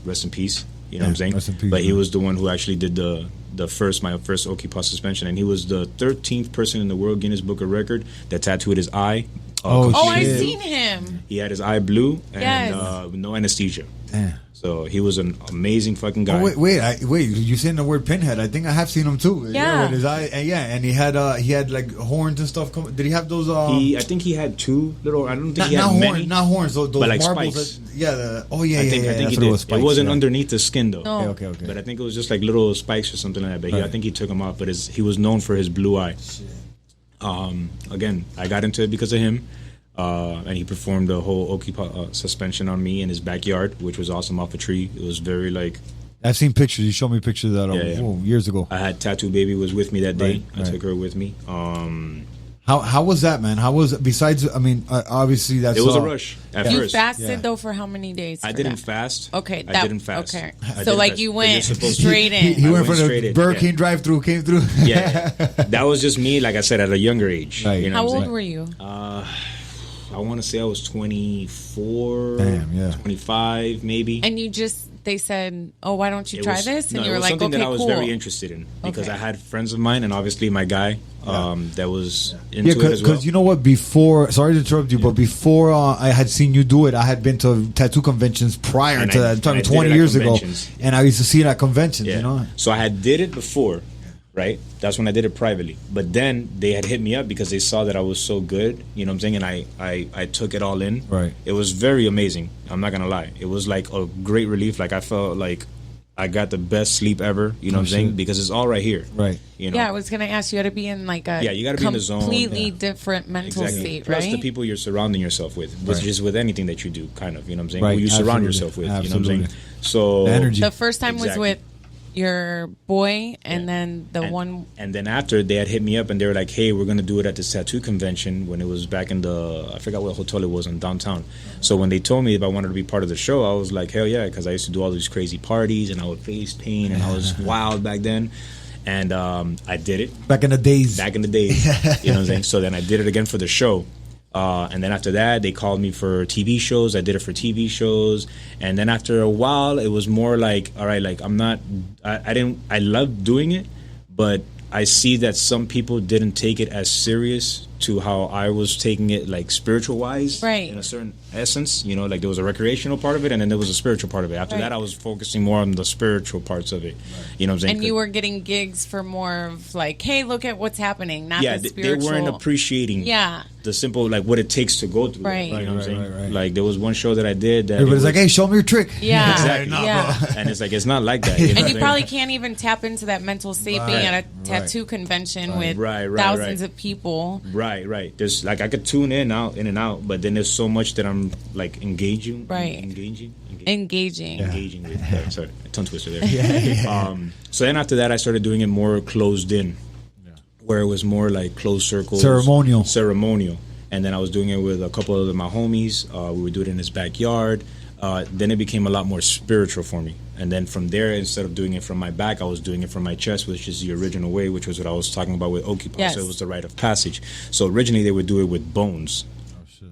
Rest in peace. You know what I'm saying? Rest in peace, but he was the one who actually did my first Okipa suspension, and he was the 13th person in the World Guinness Book of Record that tattooed his eye. I've seen him. He had his eye blue and no anesthesia. Damn. So he was an amazing fucking guy. Oh, wait! You saying the word pinhead? I think I have seen him too. Yeah. With his eye, and he had like horns and stuff. Did he have those? I think he had two little. I don't think he had many. Not horns. Those but like marbles. spikes. I think he did. It wasn't underneath the skin though. No. Okay. But I think it was just like little spikes or something like that. But I think he took them off. But he was known for his blue eye. Again, I got into it because of him. And he performed a whole Oki suspension on me in his backyard, which was awesome, off a tree. It was very like... I've seen pictures. You showed me pictures of that years ago. I had Tattoo Baby was with me that day. Right. I took her with me. How was that, man? How was, besides, I mean, obviously that's... It was a rush at You first. fasted though for how many days? I didn't fast. Okay. I didn't fast. Okay. I So didn't like fast. you But went you're supposed to. straight in. He went for straight the in, Burger King drive-through, came through. Yeah. That was just me, like I said, at a younger age. Right. You know How what I'm old saying? were you? I want to say I was 24, Damn, yeah. 25 maybe. And they said, "Oh, why don't you It try was- this?" And no, you it were was like, something "Okay, that I was cool." very interested in because Okay. I had friends of mine and obviously my guy that was into Yeah, it as well. because you know what? Before, sorry to interrupt you, but before I had seen you do it, I had been to tattoo conventions prior And to I- that time, and I did 20 it at years ago, conventions. and I used to see it at conventions. Yeah. You know, So I had did it before, right? That's when I did it privately. But then they had hit me up because they saw that I was so good, you know what I'm saying? And I took it all in. Right. It was very amazing. I'm not going to lie. It was like a great relief. Like I felt like I got the best sleep ever, you know what I'm saying? shit. Because it's all right here. Right. You know? Yeah, I was gonna ask you. Had to be in like a Yeah, you gotta be in the zone. completely Yeah. different mental Exactly. state, Plus right? the people you're surrounding yourself with, which Right. is with anything that you do, kind of, you know what I'm saying? Right, Who you surround absolutely. yourself with, you know what I'm Absolutely. saying? So The energy. The first time Exactly. was with your boy, and then the one. And then after, they had hit me up and they were like, hey, we're going to do it at this tattoo convention when it was back in I forgot what hotel it was in downtown. So when they told me if I wanted to be part of the show, I was like, hell yeah, because I used to do all these crazy parties and I would face paint and I was wild back then. And I did it. back in the days. Back in the days. You know what I'm saying? So then I did it again for the show. And then after that, they called me for TV shows. I did it for TV shows. And then after a while, it was more like, all right, like I loved doing it, but I see that some people didn't take it as serious to how I was taking it, like spiritual wise, Right. in a certain essence. You know, like there was a recreational part of it, and then there was a spiritual part of it. After Right. that, I was focusing more on the spiritual parts of it. You know what I'm saying? And you were getting gigs for more of like, hey, look at what's happening, not yeah, the they spiritual. weren't appreciating Yeah. the simple, like what it takes to go through Right. that, you know what I'm saying? Right. Like there was one show that I did that Everybody's like, "Hey, show me your trick." Yeah. Exactly. Yeah. and it's like it's not like that, you know what And I'm you saying? probably can't even tap into that mental state being Right. at a tattoo convention with Right, thousands of people. Right. There's like I could tune in and out, but then there's so much that I'm like engaging Engaging. with. Sorry, tongue twister there. So then after that, I started doing it more closed in, where it was more like closed circles, ceremonial. And then I was doing it with a couple of my homies. We would do it in his backyard. Then it became a lot more spiritual for me. And then from there, instead of doing it from my back, I was doing it from my chest, which is the original way, which was what I was talking about with Okipa. Yes. So it was the rite of passage. So originally they would do it with bones.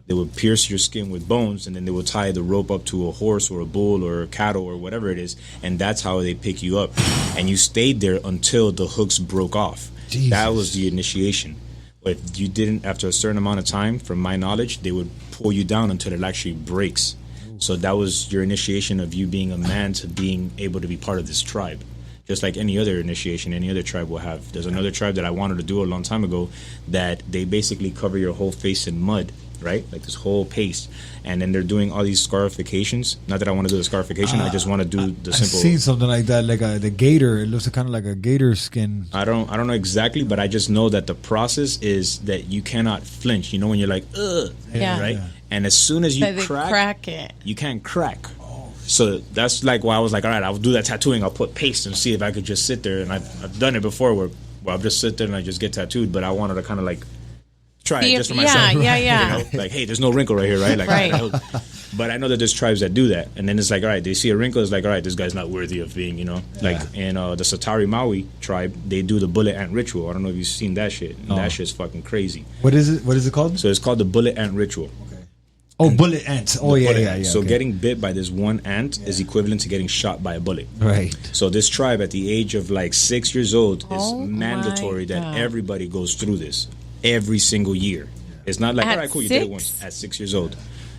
They would pierce your skin with bones, and then they would tie the rope up to a horse or a bull or a cattle or whatever it is, and that's how they pick you up. And you stayed there until the hooks broke off. Jesus. That was the initiation. If you didn't, after a certain amount of time, from my knowledge, they would pull you down until it actually breaks. So that was your initiation of you being a man to being able to be part of this tribe. Just like any other initiation, any other tribe will have. There's another tribe that I wanted to do a long time ago that they basically cover your whole face in mud, right? Like this whole paste. And then they're doing all these scarifications. Not that I want to do the scarification, I just want to do the I've simple. seen something like that, like the gator. It looks kind of like a gator skin. I don't know exactly, but I just know that the process is that you cannot flinch. You know when you're like, ugh, Yeah. right? And as soon as you So they crack it. you can't crack. So that's like why I was like, all right, I'll do that tattooing. I'll put paste and see if I could just sit there. And I've done it before where I'll just sit there and I just get tattooed. But I wanted to kind of like try See it if- just for myself. yeah. You know? Like, hey, there's no wrinkle right here, right? Like, Right. But I know that there's tribes that do that. And then it's like, all right, they see a wrinkle. It's like, all right, this guy's not worthy of being, you know. Like in the Satari Maui tribe, they do the bullet ant ritual. I don't know if you've seen that shit. And that shit's fucking crazy. What is it? What is it called? So it's called the bullet ant ritual. Oh, bullet ants. Oh, yeah, Bullet yeah, ant. yeah. So okay. getting bit by this one ant is equivalent to getting shot by a bullet. Right. So this tribe at the age of like 6 years old is Oh mandatory my that God. everybody goes through this every single year. It's not like, At all right, cool, you did it 6? once at 6 years old.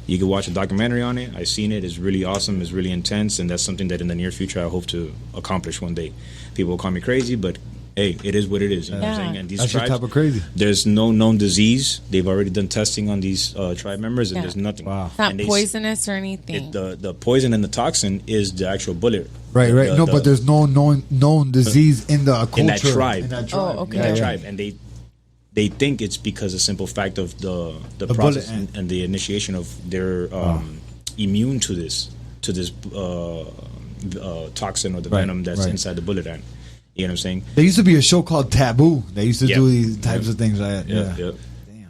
You can watch a documentary on it. I've seen it. It's really awesome. It's really intense, and that's something that in the near future I hope to accomplish one day. People will call me crazy, but hey, it is what it is. You know what I'm saying? And these That's tribes, your type of crazy. there's no known disease. They've already done testing on these tribe members, and Yeah. there's nothing. Wow. It's not And poisonous or anything. the poison and the toxin is the actual bullet. Right, right. The- No, the- but there's no known disease in the culture. in that tribe. In that tribe. Oh, okay. in that Yeah, tribe, and they think it's because of simple fact of the The process bullet and the initiation of their immune to this toxin or the Right, venom that's right. inside the bullet ant. You know what I'm saying? There used to be a show called Taboo. They used to Yeah. do these types of things. Like that. Yeah. Yeah.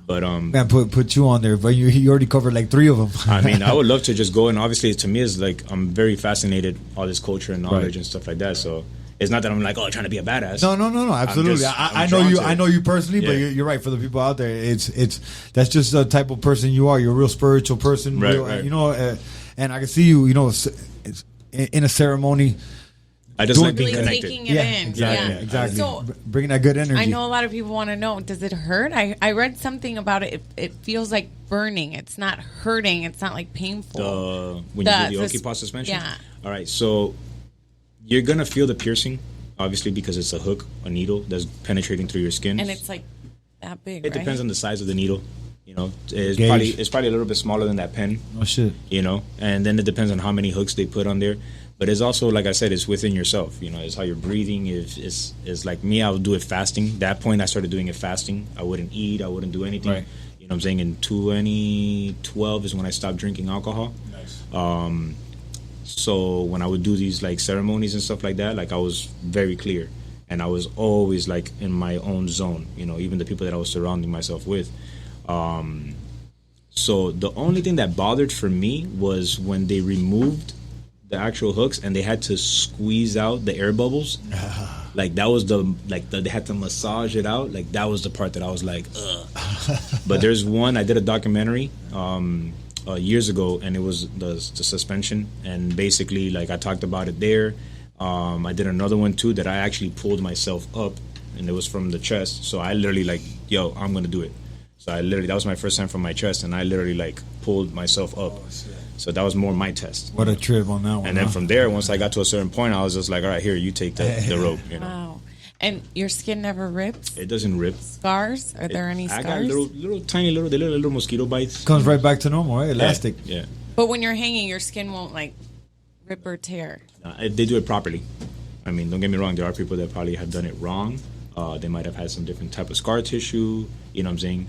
But Man, put you on there, but you already covered like 3 of them. I mean, I would love to just go, and obviously to me it's like I'm very fascinated all this culture and knowledge Right. and stuff like that. So it's not that I'm like, oh, trying to be a badass. No, absolutely. I'm I know drawn you. to I it. know you personally, but Yeah. you're right. For the people out there, it's that's just the type of person you are. You're a real spiritual person, Right, real, right. you know. And I can see you. You know, it's in a ceremony. I just like really being connected. taking it in. exactly, Yeah. exactly. So Bringing that good energy. I know a lot of people want to know, does it hurt? I read something about it. It feels like burning. It's not hurting. It's not like painful. When you do the Okipa suspension? Yeah. All right, so you're going to feel the piercing, obviously, because it's a hook, a needle that's penetrating through your skin. And it's like that big, It right? depends on the size of the needle. You know, Gauge. it's probably a little bit smaller than that pen. Oh shit. You know, and then it depends on how many hooks they put on there. But it's also, like I said, it's within yourself. You know, it's how you're breathing. It's like me, I would do it fasting. That point, I started doing it fasting. I wouldn't eat. I wouldn't do anything. Right. You know what I'm saying? In 2012 is when I stopped drinking alcohol. Nice. So when I would do these like ceremonies and stuff like that, like I was very clear. And I was always like in my own zone, you know, even the people that I was surrounding myself with. So the only thing that bothered for me was when they removed the actual hooks and they had to squeeze out the air bubbles. Like that was they had to massage it out. Like that was the part that I was like, ugh. But there's one, I did a documentary years ago, and it was the suspension, and basically like I talked about it there. I did another one too that I actually pulled myself up, and it was from the chest. So I literally like, yo, I'm gonna do it. So that was my first time from my chest, and I literally like pulled myself up. So that was more my test. What a trip on that one. And then from there, once I got to a certain point, I was just like, all right, here, you take the rope. You know, Wow. And your skin never rips? it doesn't rip. Scars? Are there any I scars? got little tiny little mosquito bites. comes right back to normal, right? Elastic. Yeah. But when you're hanging, your skin won't like rip or tear. They do it properly. I mean, don't get me wrong. There are people that probably have done it wrong. They might have had some different type of scar tissue. You know what I'm saying?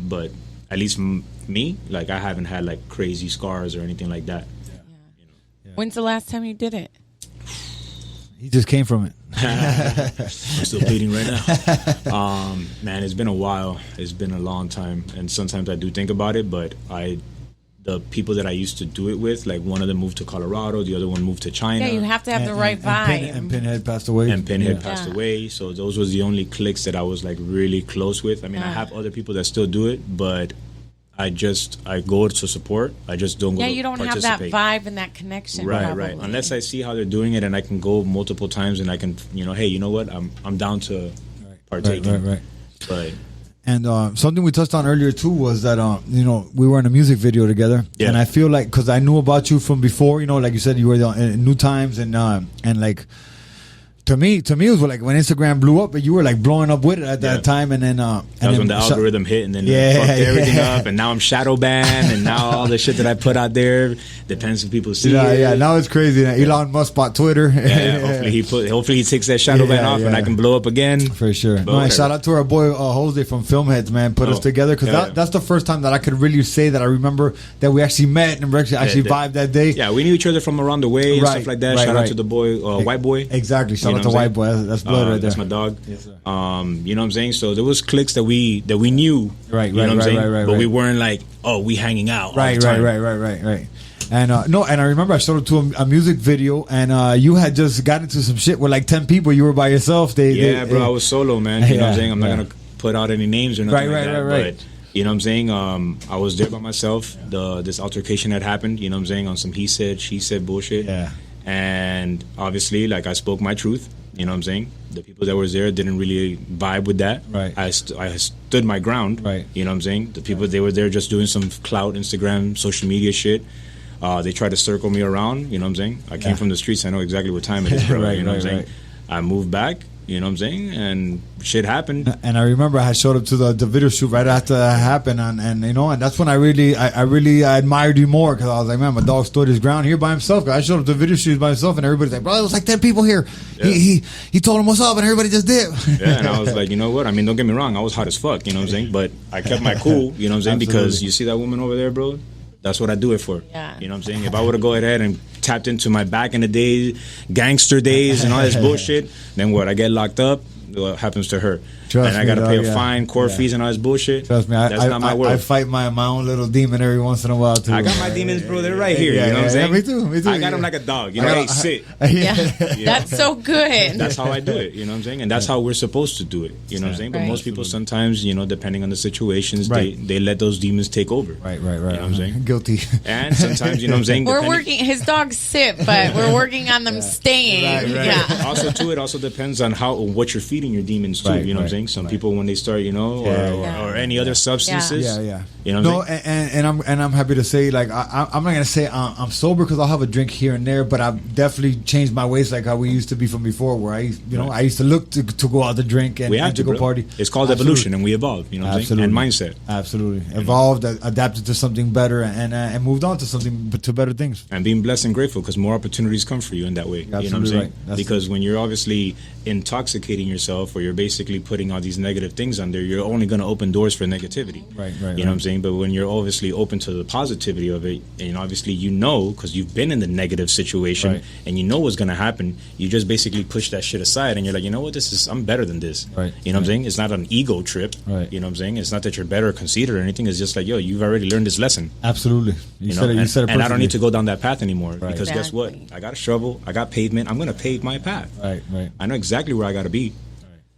But at least me, like I haven't had like crazy scars or anything like that. When's the last time you did it? He just came from it. I'm still bleeding right now. Man, it's been a while. It's been a long time, and sometimes I do think about it. But the people that I used to do it with, like one of them moved to Colorado, the other one moved to China. Yeah, you have to have the right vibe. And Pinhead passed away. And Pinhead Yeah. passed Yeah. away. So those was the only cliques that I was like really close with. I mean, I have other people that still do it, but I go to support. I just don't go Yeah, to you don't have that participate. vibe and that connection. Right, probably. right. Unless I see how they're doing it and I can go multiple times and I can, hey, you know what? I'm down to partake. Right. But And something we touched on earlier too was that we were in a music video together, Yeah. and I feel like because I knew about you from before, like you said, you were in New Times, and like to me it was like when Instagram blew up, and you were like blowing up with it at that Yeah. time, and then that was when the algorithm hit, and then it fucked everything up, and now I'm shadow banned, and now all the shit that I put out there depends if people see it. Yeah, now it's crazy. Elon Musk bought Twitter. Yeah, hopefully he takes that shadow ban off, and I can blow up again. For sure. But No, and whatever. shout out to our boy Jose from Filmheads, man. Put us together because yeah. that's the first time that I could really say that I remember that we actually met and we actually vibed that day. Yeah, we knew each other from around the way and Right, stuff like that. right, Shout out right. to the boy, White Boy. Exactly. Shout You out know to what I'm White Boy. That's blood right there. That's my dog. Yes, sir. You know what I'm saying? So there was cliques that we knew. Right, you know what I'm saying? right. But we weren't like, oh, we hanging out. all Right. the time. And and I remember I showed up to a music video, and you had just got into some shit with like 10 people. You were by yourself. Yeah, bro, I was solo, man. You know what I'm saying? I'm not yeah. gonna put out any names or nothing like that. Right. But you know what I'm saying? I was there by myself. This altercation had happened. You know what I'm saying? On some he said, she said bullshit. Yeah. And obviously, like I spoke my truth. You You know what I'm saying? The people that was there didn't really vibe with that. Right. I stood my ground. Right. You know what I'm saying? The people, they were there just doing some clout, Instagram, social media shit. They tried to circle me around. You know what I'm saying? I came from the streets. I know exactly what time it is, bro. Right, you know what I'm right, saying? I moved back. You know what I'm saying? And shit happened. And I remember I showed up to the video shoot right after that happened, and you know, and that's when I really admired you more, because I was like, man, my dog stood his ground here by himself. I showed up to the video shoot by himself, and everybody's like, bro, there was like 10 people here. Yeah. He told him what's up, and everybody just did. Yeah, and I was like, you know what? I mean, don't get me wrong, I was hot as fuck. You know what I'm saying? But I kept my cool. You know what I'm saying? Because you see that woman over there, bro. That's what I do it for. Yeah. You know what I'm saying? If I would have go ahead and tapped into my back in the days, gangster days, and all this bullshit, then what? I get locked up. What happens to her? Trust and I got to me, pay dog, a fine, court fees, and all this bullshit. Trust me, that's not my world. I fight my own little demon every once in a while too. I got my demons, bro. They're right here. You know what I'm saying? Me too. I got them like a dog. You know, hey, sit. Yeah, that's so good. That's how I do it. You know what I'm saying? And that's how we're supposed to do it. You know what I'm saying? But most people sometimes, you know, depending on the situations, they let those demons take over. Right. You know what I'm saying? Guilty. And sometimes, you know what I'm saying? We're working. His dogs sit, but we're working on them staying. Right. Yeah. Also, too, it also depends on what you're feeding your demons too. You know what I'm saying? Some people, when they start, you know, or any other substances. Yeah. You know what I'm saying? and I'm happy to say, like, I'm not gonna say I'm sober, because I'll have a drink here and there, but I've definitely changed my ways, like how we used to be from before, where I used to look to go out to drink and to go party. It's called evolution, and we evolved. You know what I'm saying? And mindset. Absolutely evolved, adapted to something better, and moved on to better things. And being blessed and grateful, because more opportunities come for you in that way. Absolutely, you know what I'm saying? Right. Because when you're obviously intoxicating yourself, or you're basically putting all these negative things under, you're only going to open doors for negativity. Right. You know what I'm saying? But when you're obviously open to the positivity of it, and obviously you know, because you've been in the negative situation, and you know what's going to happen, you just basically push that shit aside, and you're like, you know what, I'm better than this. Right. You know what I'm saying? It's not an ego trip. Right. You know what I'm saying? It's not that you're better or conceited or anything. It's just like, yo, you've already learned this lesson. Absolutely. You said it and perfectly. I don't need to go down that path anymore, because Exactly. guess what? I got a shovel, I got pavement, I'm going to pave my path. Right. I know exactly where I got to be.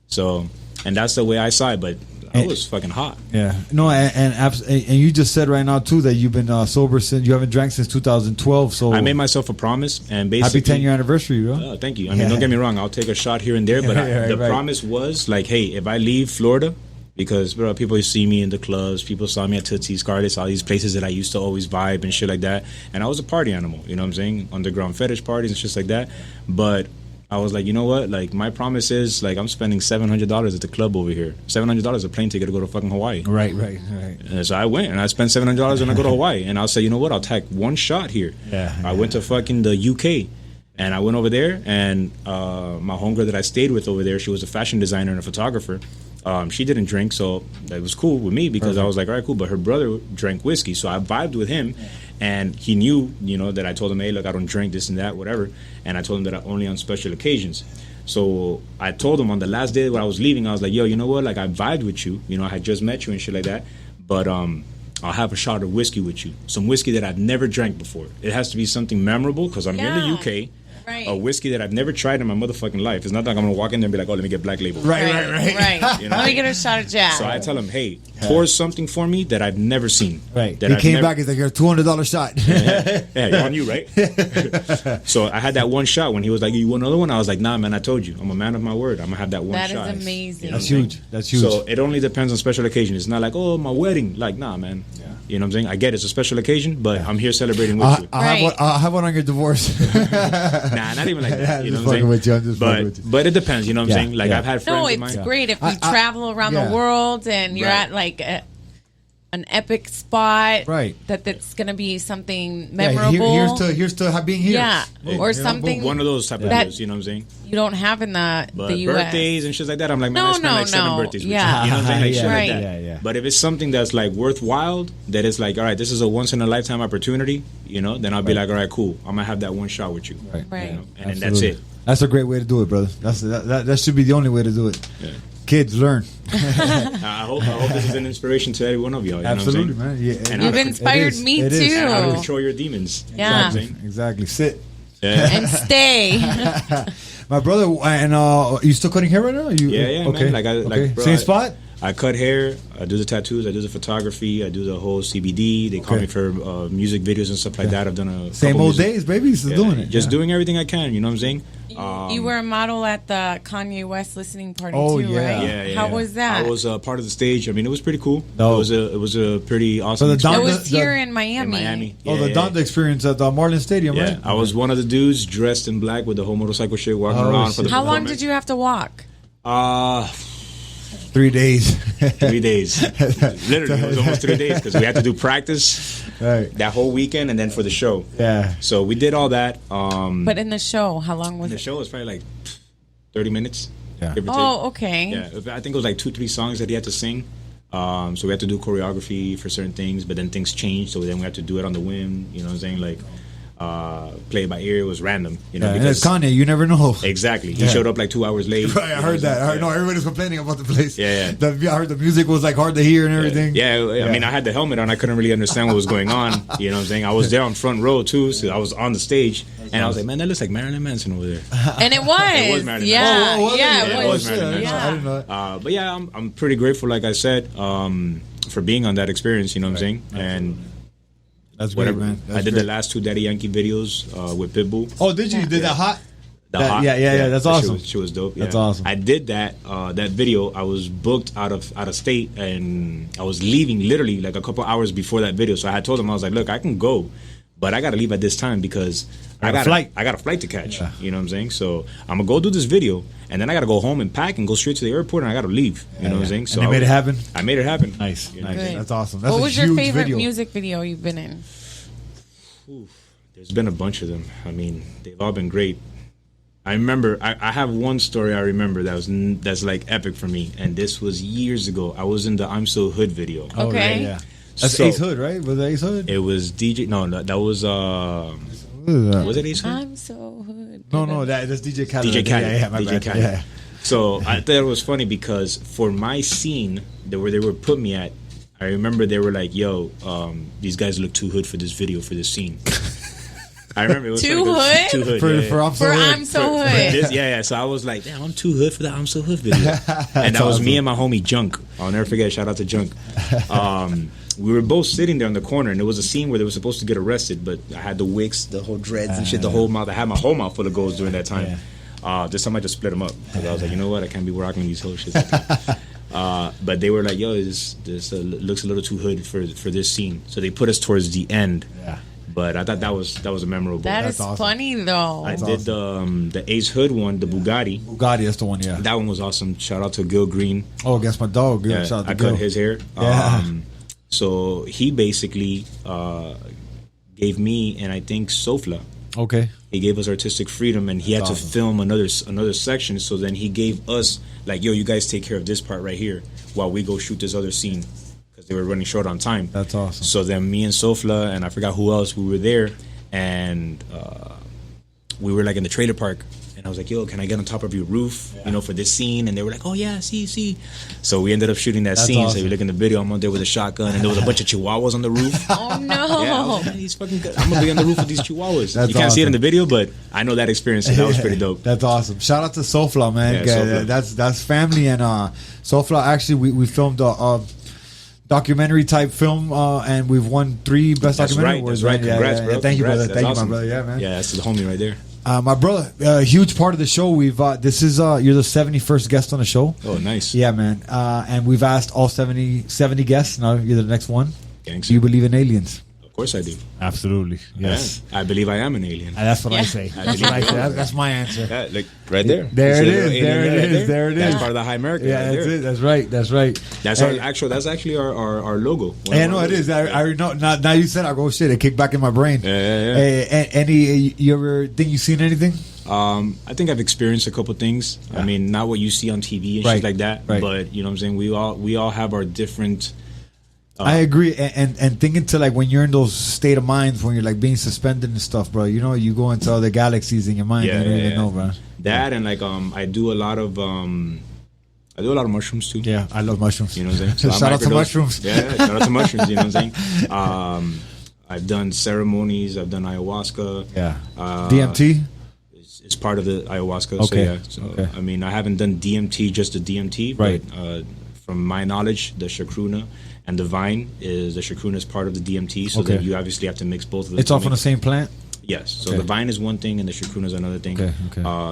So, and that's the way I saw it, but I was fucking hot. Yeah. No, and you just said right now too that you've been sober since, you haven't drank since 2012. So I made myself a promise, and basically, happy 10-year anniversary, bro. Thank you. I mean, don't get me wrong, I'll take a shot here and there, but the promise was like, hey, if I leave Florida, because bro, people see me in the clubs, people saw me at Tootsie's, Cardis, all these places that I used to always vibe and shit like that, and I was a party animal, you know what I'm saying, underground fetish parties and shit like that, but I was like, you know what? Like, my promise is, like, I'm spending $700 at the club over here. $700 a plane ticket to go to fucking Hawaii. Right. And so I went, and I spent $700 when I go to Hawaii. And I'll say, you know what? I'll take one shot here. I went to fucking the UK, and I went over there, and my homegirl that I stayed with over there, she was a fashion designer and a photographer. She didn't drink, so that was cool with me, because I was like, all right, cool. But her brother drank whiskey, so I vibed with him, and he knew, you know, that I told him, hey, look, I don't drink this and that, whatever. And I told him that only on special occasions. So I told him on the last day when I was leaving, I was like, yo, you know what? Like, I vibed with you. You know, I had just met you and shit like that. But I'll have a shot of whiskey with you. Some whiskey that I've never drank before. It has to be something memorable, because I'm here in the UK. Right. A whiskey that I've never tried in my motherfucking life. It's not like I'm gonna walk in there and be like, oh, let me get Black Label. Right. You know? Let me get a shot of Jack. So I tell him, hey, pour something for me that I've never seen. Right. That He came back, he's like, you're a $200 shot. Yeah, you're on you, right? So I had that one shot when he was like, you want another one? I was like, nah, man, I told you. I'm a man of my word. I'm gonna have that one shot. That is amazing. That's huge. That's huge. So it only depends on special occasion. It's not like, oh, my wedding. Like, nah, man. You know what I'm saying? I get it's a special occasion, but I'm here celebrating with you. I'll have one on your divorce. Nah, not even like that. You know what I'm saying? With you. I'm just fucking with you. But it depends. You know what I'm saying? Like, I've had friends of mine. No, it's great if you travel around the world and you're at like an epic spot. Right. That's going to be something memorable. Here's to being here. Yeah. Or something. One of those type of deals, you know what I'm saying? You don't have in the U.S. Birthdays and shit like that, I'm like, man, I spent like 7 birthdays with you. You know what I'm saying? Like, shit like that. Yeah. But if it's something that's like worthwhile, that is like, all right, this is a once in a lifetime opportunity, you know, then I'll be like, all right, cool. I'm gonna have that one shot with you. Right. You know? And then that's it. That's a great way to do it, brother. That should be the only way to do it. Yeah. Kids, learn. I hope this is an inspiration to every one of y'all. You Absolutely, know what I'm man. Yeah, and you've inspired me too. And how to control your demons. Yeah. Exactly. Sit. Yeah. And stay. My brother, and you still cutting hair right now? Yeah, okay. man. Like, bro, same spot. I cut hair. I do the tattoos. I do the photography. I do the whole CBD. They call me for music videos and stuff like that. I've done a same old days, baby. Still doing it. Just doing everything I can. You know what I'm saying? You were a model at the Kanye West listening party too, right? Yeah. How was that? I was part of the stage. I mean, it was pretty cool. No. It was a pretty awesome. So experience. It was here in Miami. In Miami. The Donda experience at the Marlin Stadium, right? I was one of the dudes dressed in black with the whole motorcycle shit walking around. For the How long did you have to walk? 3 days. 3 days. Literally, it was almost 3 days because we had to do practice that whole weekend and then for the show. Yeah. So we did all that. But in the show, how long was it? The show was probably like 30 minutes. Yeah. Oh, okay. Yeah, I think it was like 2-3 songs that he had to sing. So we had to do choreography for certain things, but then things changed. So then we had to do it on the whim. You know what I'm saying? Like, play it by ear. It was random. You know, and it's Kanye. You never know. Exactly. He showed up like 2 hours late. Right, I heard that. I know everybody's complaining about the place. Yeah. I heard the music was like hard to hear and everything. Yeah. I mean, I had the helmet on. I couldn't really understand what was going on. You know what I'm saying? I was there on front row too, so I was on the stage, and I was like, man, that looks like Marilyn Manson over there. And it was. It was Marilyn yeah. Manson. It was. Marilyn Manson. I didn't know that. But yeah, I'm pretty grateful, like I said, for being on that experience. You know what I'm saying? And that's great, man. I did the last 2 Daddy Yankee videos with Pitbull. Oh, did you? You did that hot? Hot? Yeah. That's awesome. She was dope. That's awesome. I did that video. I was booked out of state, and I was leaving literally like a couple hours before that video. So I had told him, I was like, look, I can go, but I got to leave at this time because I got a flight to catch. Yeah. You know what I'm saying? So I'm gonna go do this video, and then I got to go home and pack and go straight to the airport, and I got to leave. You know what I'm saying? So and you made it happen. I made it happen. Nice. Good. That's awesome. That's what was your favorite video. music video you've been in? There's been a bunch of them. I mean, they've all been great. I remember, I have one story I remember that's like epic for me, and this was years ago. I was in the I'm So Hood video. Oh, Okay. Right, yeah. That's Ace Hood, right? Was it Ace Hood? It was DJ. No, that was. Was it Ace Hood? I'm so hood. No, that's DJ Khaled. DJ Khaled. Yeah, my DJ bad. Khaled. Yeah. So I thought it was funny because for my scene where they were put me at, I remember they were like, "Yo, these guys look too hood for this video, for this scene." I remember it was Too hood? Too hood. For I'm so hood. I'm so hood. Yeah. So I was like, damn, I'm too hood for the I'm So Hood video. And that was me and my homie Junk. I'll never forget. Shout out to Junk. We were both sitting there in the corner, and it was a scene where they were supposed to get arrested, but I had the wigs, the whole dreads and shit, the whole mouth. I had my whole mouth full of goals during that time. This time I just split them up because I was like, you know what? I can't be rocking these whole shit. But they were like, yo, this looks a little too hood for this scene. So they put us towards the end. Yeah. But I thought that was a memorable. That's awesome. Funny though. I did the Ace Hood one, the Bugatti. Bugatti, that's the one. Yeah, that one was awesome. Shout out to Gil Green. Oh, that's my dog. Yeah, shout out to I Gil. cut his hair. Yeah. So he basically gave me and I think Sofla. Okay. He gave us artistic freedom, and he had to film another section. So then he gave us like, yo, you guys take care of this part right here while we go shoot this other scene. They were running short on time. That's awesome. So then me and Sofla and I forgot who else, we were there, and we were like in the trailer park, and I was like, yo, can I get on top of your roof, for this scene? And they were like, oh yeah, see. So we ended up shooting that scene. Awesome. So you look in the video, I'm on there with a shotgun, and there was a bunch of chihuahuas on the roof. Oh no. Yeah, I was like, man, he's fucking good. I'm gonna be on the roof with these chihuahuas. That's you can't see it in awesome. the video, but I know that experience, and that was pretty dope. That's awesome. Shout out to Sofla, man. Yeah, Sofla. That's family, and Sofla, actually we filmed a documentary type film, and we've won 3 best documentary awards. That's right. Congrats, bro. Thank you, brother. That's Thank awesome. you, my brother. Yeah, man. Yeah, that's the homie right there. My brother, huge part of the show. We've this is you're the 71st guest on the show. Oh, nice. Yeah, man. And we've asked all 70 guests. Now you're the next one. Thanks. Do you believe in aliens? Of course I do. Absolutely. Yes. Yeah, I believe I am an alien. And that's what I say. That's what I say. That's my answer. Yeah, look right there. There You it see is. the There alien it right is. There it That's is. part of the High American. Yeah, right that's there. it. That's right. That's right. That's that's actually our logo. Yeah, no, it is. I know. Now you said, I go, shit, it kicked back in my brain. Yeah. Any, you ever think you've seen anything? I think I've experienced a couple things. Yeah. I mean, not what you see on TV and shit like that, but you know what I'm saying? We all have our different. I agree, and thinking to like when you're in those state of minds when you're like being suspended and stuff, bro. You go into other galaxies in your mind. You don't even know, bro. That and like I do a lot of mushrooms too. Yeah, I love mushrooms. You know what I'm saying? So shout out to mushrooms. Yeah, shout out to mushrooms. You know what I'm saying? I've done ceremonies. I've done ayahuasca. Yeah. DMT. It's part of the ayahuasca. Okay. So I mean, I haven't done DMT, just the DMT, right? But, from my knowledge, the chacruna and the vine is the chacruna is part of the DMT, so that you obviously have to mix both of them. It's all from the same plant? Yes. So the vine is one thing and the chacruna is another thing.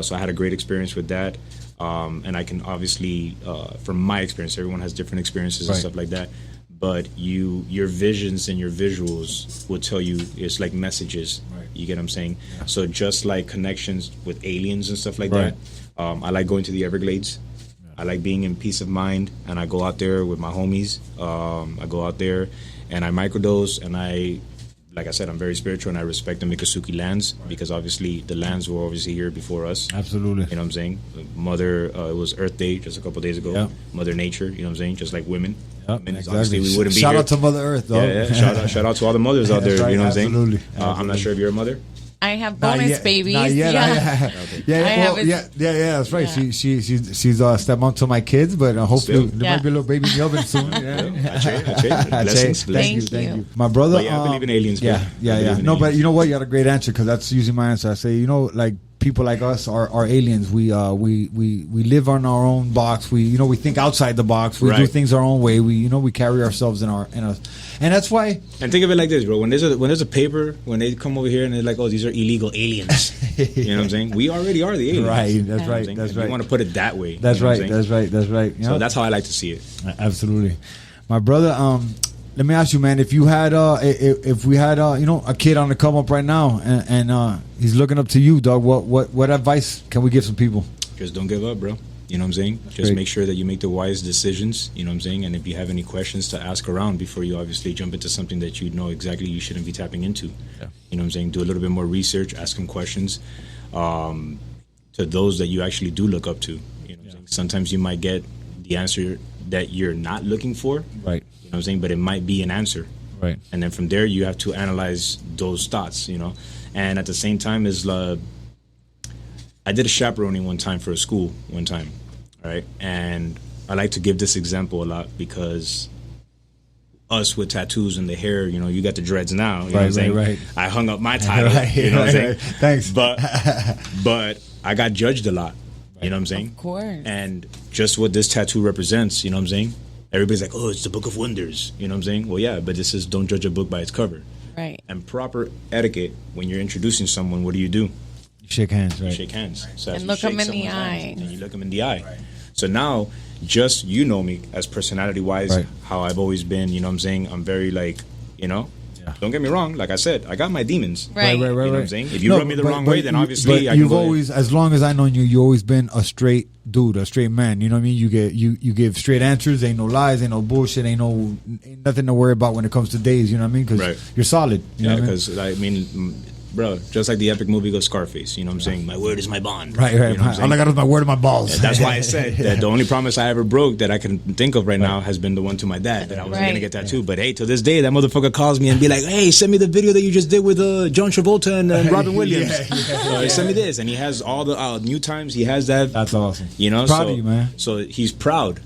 So I had a great experience with that. And I can obviously, from my experience, everyone has different experiences and stuff like that. But your visions and your visuals will tell you, it's like messages. You get what I'm saying? Yeah. So just like connections with aliens and stuff like that, I like going to the Everglades. I like being in peace of mind, and I go out there with my homies. I go out there and I microdose, and like I said, I'm very spiritual, and I respect the Miccosukee lands because obviously the lands were obviously here before us. Absolutely. You know what I'm saying? Mother, it was Earth Day just a couple of days ago. Yeah. Mother Nature, you know what I'm saying? Just like women. Yep, exactly. Obviously we wouldn't be Shout here. out to Mother Earth, though. Yeah. Shout out to all the mothers out there. Right, you know what I'm saying? Absolutely. I'm not sure if you're a mother. I have bonus babies. Not yet. Yeah. That's right. Yeah. She's stepmom to my kids, but hopefully there might be a little baby in the oven soon. Blessings. Thank you. My brother. But I believe in aliens. Yeah. No, but you know what? You had a great answer because that's usually my answer. I say, like people like us are aliens. We live on our own box. We think outside the box. We do things our own way. We carry ourselves in us, and that's why. And think of it like this, bro. When there's a paper, when they come over here and they're like, oh, these are illegal aliens. You know what I'm saying? We already are the aliens. Right. That's right. That's right. You want to put it that way. That's right. That's right. So that's how I like to see it. Absolutely, my brother. Let me ask you, man. If you had, if we had, a kid on the come up right now, and he's looking up to you, dog. What advice can we give some people? Just don't give up, bro. You know what I'm saying? Just make sure that you make the wise decisions. You know what I'm saying? And if you have any questions, to ask around before you obviously jump into something that you know exactly you shouldn't be tapping into. Yeah. You know what I'm saying? Do a little bit more research. Ask them questions to those that you actually do look up to. You know what I'm saying? Sometimes you might get the answer that you're not looking for. Right. You know what I'm saying? But it might be an answer. Right. And then from there, you have to analyze those thoughts, And at the same time, I did a chaperoning one time for a school one time, right? And I like to give this example a lot because us with tattoos and the hair, you got the dreads now. You know what I'm saying? Right. I hung up my title. You know what I'm saying? Thanks. But I got judged a lot. You know what I'm saying? Of course. And just what this tattoo represents, you know what I'm saying? Everybody's like, oh, it's the Book of Wonders. You know what I'm saying? Well, yeah, but this is don't judge a book by its cover. Right. And proper etiquette, when you're introducing someone, what do? You shake hands, right? You shake hands. So and look them in the eye. And you look them in the eye. Right. So now, just you know me as personality-wise, how I've always been, you know what I'm saying? I'm very don't get me wrong. Like I said, I got my demons. Right. You know what I'm saying? If you rub me the wrong way, then obviously I you've always, as long as I know you, you've always been a straight dude, a straight man. You know what I mean? You give straight answers. Ain't no lies. Ain't no bullshit. Ain't nothing to worry about when it comes to Daze. You know what I mean? Because you're solid. You know because I mean, bro, just like the epic movie goes Scarface. You know what I'm saying? My word is my bond. Right. You know all I got is my word and my balls. Yeah, that's why I said that the only promise I ever broke that I can think of right now has been the one to my dad that I wasn't going to get tattooed. But hey, to this day, that motherfucker calls me and be like, hey, send me the video that you just did with John Travolta and Robin Williams. Send me this. And he has all the new times. He has that. That's awesome. Proud of you, man. So he's proud,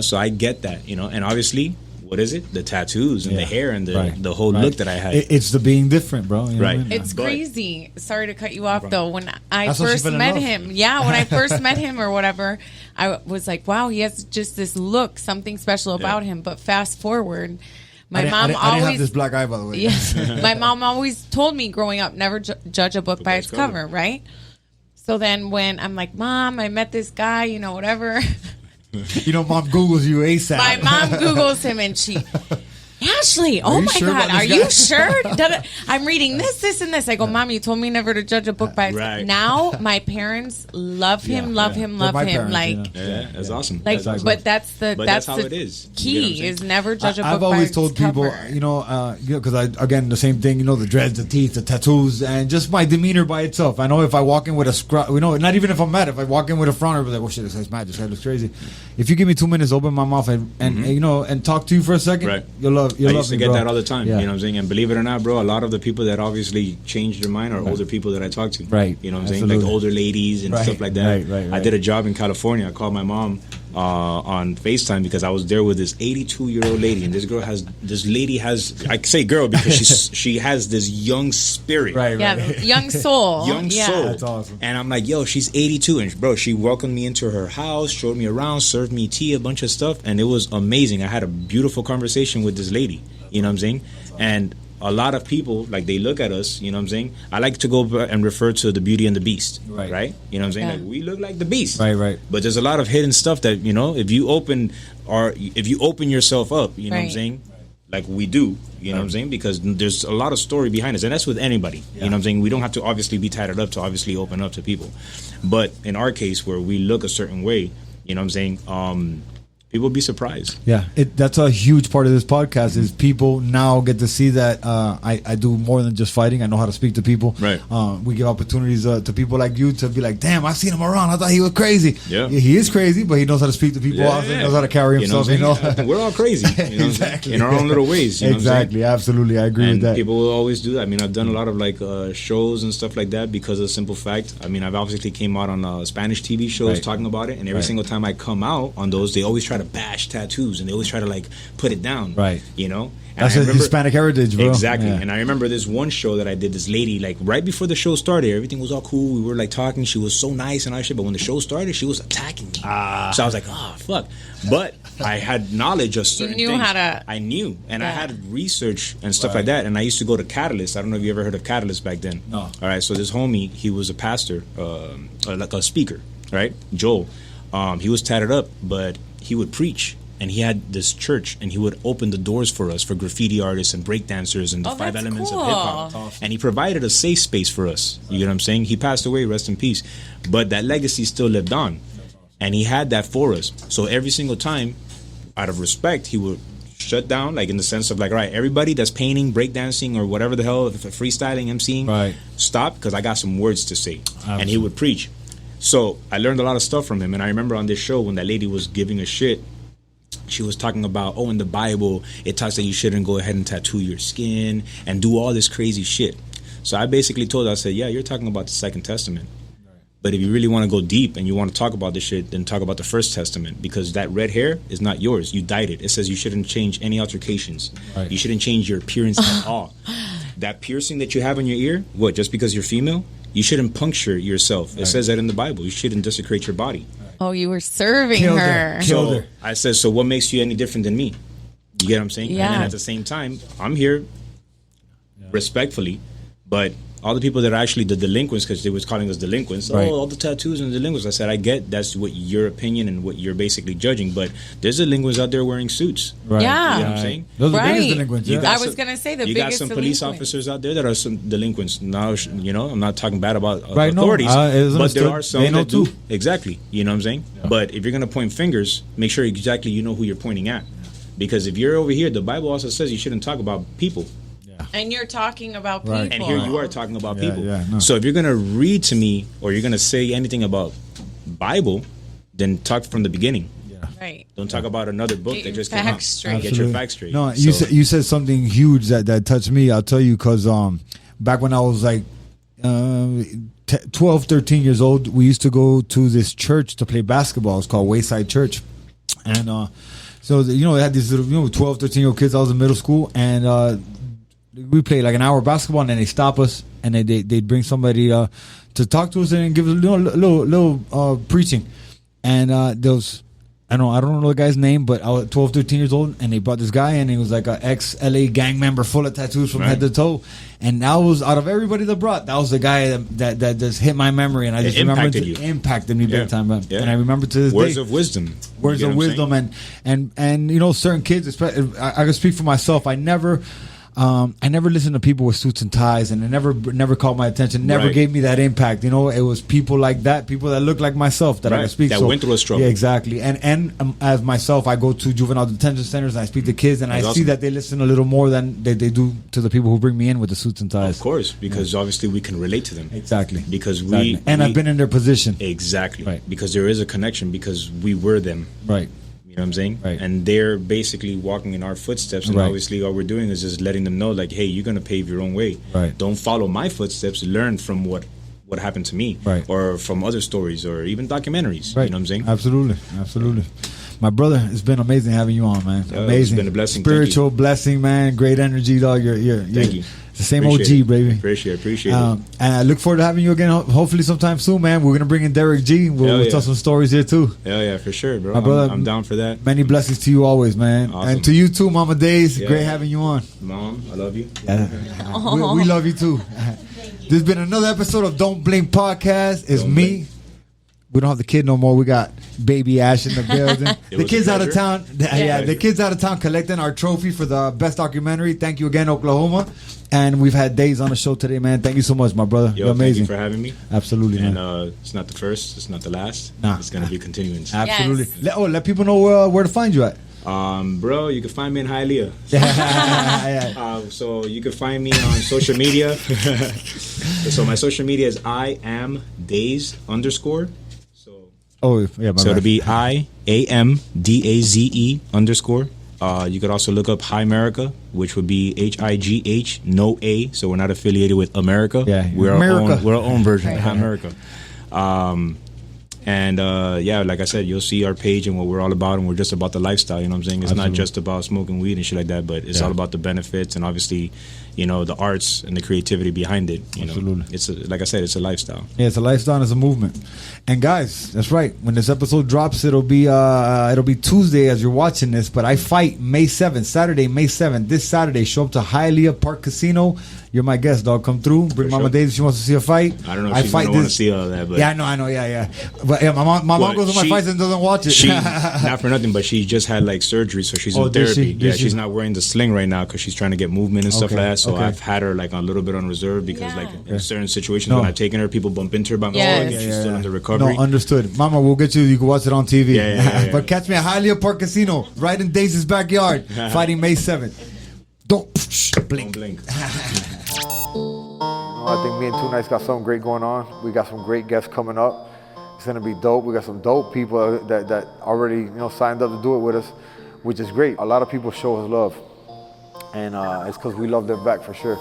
so I get that, and obviously, what is it? The tattoos and the hair and the whole look that I had. It's the being different, bro. You know what I mean? It's crazy. Sorry to cut you off, though. When I first met him, when I first met him or whatever, I was like, wow, he has just this look, something special about him. But fast forward, my mom always... I didn't have this black eye, by the way. Yes. My mom always told me growing up, never judge a book by its cover, right? So then when I'm like, Mom, I met this guy, whatever... Mom Googles you ASAP. My mom Googles him and she, Ashley, oh my God, are you sure? I'm reading this, and this. I go, Mom, you told me never to judge a book by its Now my parents love him. Parents, like, that's awesome. Like, but that's how it is. Key is never judge a book I've by always its told people, cover. because again the same thing, the dreads, the teeth, the tattoos, and just my demeanor by itself. I know if I walk in with a not even if I'm mad, if I walk in with a frown, I'll be like, oh shit, this guy's mad, this guy looks crazy. If you give me 2 minutes, open my mouth and talk to you for a second, you'll love. I used to get that all the time. You know what I'm saying? And believe it or not, bro, a lot of the people that obviously changed their mind are older people that I talk to. Right. You know what I'm saying? Like older ladies and stuff like that. Right. I did a job in California. I called my mom on FaceTime because I was there with this 82-year-old lady, and this lady has I say girl because she has this young spirit, right. Young soul, soul. That's awesome. And I'm like, yo, she's 82, and bro, she welcomed me into her house, showed me around, served me tea, a bunch of stuff, and it was amazing. I had a beautiful conversation with this lady, you know what I'm saying? And a lot of people, like, they look at us, you know what I'm saying? I like to go and refer to the Beauty and the Beast, right? You know what I'm saying? Yeah. Like, we look like the Beast. Right. But there's a lot of hidden stuff that, you know, if you open yourself up, you know what I'm saying? Like we do, you know what I'm saying? Because there's a lot of story behind us, and that's with anybody, you know what I'm saying? We don't have to obviously be tatted up to obviously open up to people. But in our case, where we look a certain way, you know what I'm saying? People be surprised. Yeah, that's a huge part of this podcast is people now get to see that I do more than just fighting. I know how to speak to people. Right. We give opportunities to people like you to be like, damn, I seen him around. I thought he was crazy. Yeah. He is crazy, but he knows how to speak to people. He knows how to carry himself. You know, we're all crazy. You know exactly. in our own little ways. You know exactly. Absolutely, I agree with that. People will always do that. I mean, I've done a lot of like shows and stuff like that because of the simple fact. I mean, I've obviously came out on Spanish TV shows talking about it, and every single time I come out on those, they always try to bash tattoos. And they always try to like put it down, you know. And that's a Hispanic heritage, bro. Exactly. Yeah. And I remember this one show that I did. This lady, like right before the show started, everything was all cool. We were like talking. She was so nice and all that shit. But when the show started, she was attacking me. So I was like, oh fuck. But I had knowledge of certain things. You knew how to. I knew, and I had research and stuff like that. And I used to go to Catalyst. I don't know if you ever heard of Catalyst back then. No. All right. So this homie, he was a pastor, like a speaker, right? Joel. He was tatted up, but he would preach. And he had this church, and he would open the doors for us for graffiti artists and breakdancers and the 5 elements of hip hop. Awesome. And he provided a safe space for us. You get what I'm saying? He passed away, rest in peace. But that legacy still lived on. And he had that for us. So every single time, out of respect, he would shut down, like in the sense of like, all right, everybody that's painting, breakdancing, or whatever the hell, freestyling, MCing, stop, because I got some words to say. Absolutely. And he would preach. So I learned a lot of stuff from him. And I remember on this show when that lady was giving a shit, she was talking about, in the Bible, it talks that you shouldn't go ahead and tattoo your skin and do all this crazy shit. So I basically told her, I said, yeah, you're talking about the Second Testament. Right. But if you really want to go deep and you want to talk about this shit, then talk about the First Testament, because that red hair is not yours. You dyed it. It says you shouldn't change any altercations. Right. You shouldn't change your appearance at all. That piercing that you have in your ear, what, just because you're female? You shouldn't puncture yourself. It says that in the Bible. You shouldn't desecrate your body. Oh, you were serving her. Killed her. I said, so what makes you any different than me? You get what I'm saying? Yeah. And then at the same time, I'm here respectfully, but all the people that are actually the delinquents, because they was calling us delinquents, all the tattoos and delinquents. I said, I get that's what your opinion and what you're basically judging, but there's delinquents out there wearing suits. Right. Yeah. You know what I'm saying? Those are the biggest delinquents. You I was going to say the biggest You got some police officers out there that are some delinquents. Now, you know, I'm not talking bad about authorities, but there are some that do. Exactly. You know what I'm saying? Yeah. But if you're going to point fingers, make sure exactly you know who you're pointing at. Because if you're over here, the Bible also says you shouldn't talk about people. And you're talking about people. And here you are talking about people. No. So if you're going to read to me or you're going to say anything about Bible, then talk from the beginning. Right. Don't talk about another book Get that just your came out. facts straight. Get your facts straight. No, you said something huge that touched me. I'll tell you, because back when I was like 12, 13 years old, we used to go to this church to play basketball. It was called Wayside Church. And so, they had these little 12, 13-year-old kids. I was in middle school, and we played like an hour of basketball, and then they stop us, and they'd bring somebody to talk to us and give us a little preaching. And there was, I don't know the guy's name, but I was 12, 13 years old, and they brought this guy, and he was like an ex-LA gang member full of tattoos from head to toe. And that was, out of everybody that brought, that was the guy that just hit my memory, and I just remember it impacted me big time. And I remember to this words day. Words of wisdom. And certain kids, especially, I can speak for myself. I never listened to people with suits and ties, and it never caught my attention. Never gave me that impact. It was people like that, people that look like myself that I could speak. That went through a struggle. Yeah, exactly. And as myself, I go to juvenile detention centers and I speak to kids, and I see that they listen a little more than they do to the people who bring me in with the suits and ties. Of course, because obviously we can relate to them. Exactly. Because I've been in their position. Exactly. Right. Because there is a connection, because we were them. Right. You know what I'm saying? Right. And they're basically walking in our footsteps, and obviously all we're doing is just letting them know, like, hey, you're going to pave your own way. Right. Don't follow my footsteps. Learn from what what happened to me, right, or from other stories, or even documentaries. Right. You know what I'm saying? Absolutely. My brother, it's been amazing having you on, man. Amazing. It's been a blessing. Spiritual blessing, man. Great energy, dog. Thank you. It's the same OG, baby. Appreciate it. And I look forward to having you again, hopefully sometime soon, man. We're going to bring in Derek G. We'll tell some stories here, too. Yeah, for sure, bro. My brother, I'm down for that. Many blessings to you always, man. Awesome. And to you, too, Mama Daze. Great having you on. Mom, I love you. We love you, too. This has been another episode of Don't Blink Podcast. It's me. We don't have the kid no more. We got baby Ash in the building. The kid's out of town. The kid's out of town collecting our trophy for the best documentary. Thank you again, Oklahoma. And we've had Daze on the show today, man. Thank you so much, my brother. You're amazing. Thank you for having me. Absolutely, and, man. It's not the first. It's not the last. Nah. It's going to be continuing. Absolutely. Yes. Let people know where to find you at. Bro, you can find me in Hialeah. So you can find me on social media. So my social media is I am Daze _. So it'll be IAMDAZE _ you could also look up Hi America, which would be HIGH, no A. So we're not affiliated with America. Yeah, we're our own version of Hi America. Like I said, you'll see our page and what we're all about, and we're just about the lifestyle. You know what I'm saying? It's not just about smoking weed and shit like that, but it's all about the benefits and obviously, the arts and the creativity behind it. Absolutely. It's like I said, it's a lifestyle. Yeah, it's a lifestyle and it's a movement. And guys, that's right. When this episode drops, it'll be Tuesday as you're watching this. But I fight May 7th, Saturday, May 7th. This Saturday, show up to Hialeah Park Casino. You're my guest, dog. Come through. Bring Mama Daze if she wants to see a fight. I don't know if she's going to want to see all that. But I know. Yeah. But my mom goes to my fights and doesn't watch it. She, not for nothing, but she just had surgery, so she's in therapy. She's not wearing the sling right now because she's trying to get movement and stuff like that. So I've had her a little bit on reserve because in certain situations when I've taken her, people bump into her by mistake and she's still under recovery. No, understood. Mama, we'll get you. You can watch it on TV. Yeah. But catch me at Hialeah Park Casino, right in Daze's backyard, fighting May 7th. Don't blink. I think me and Two Nights got something great going on. We got some great guests coming up. It's gonna be dope. We got some dope people that already signed up to do it with us, which is great. A lot of people show us love, and it's because we love them back for sure.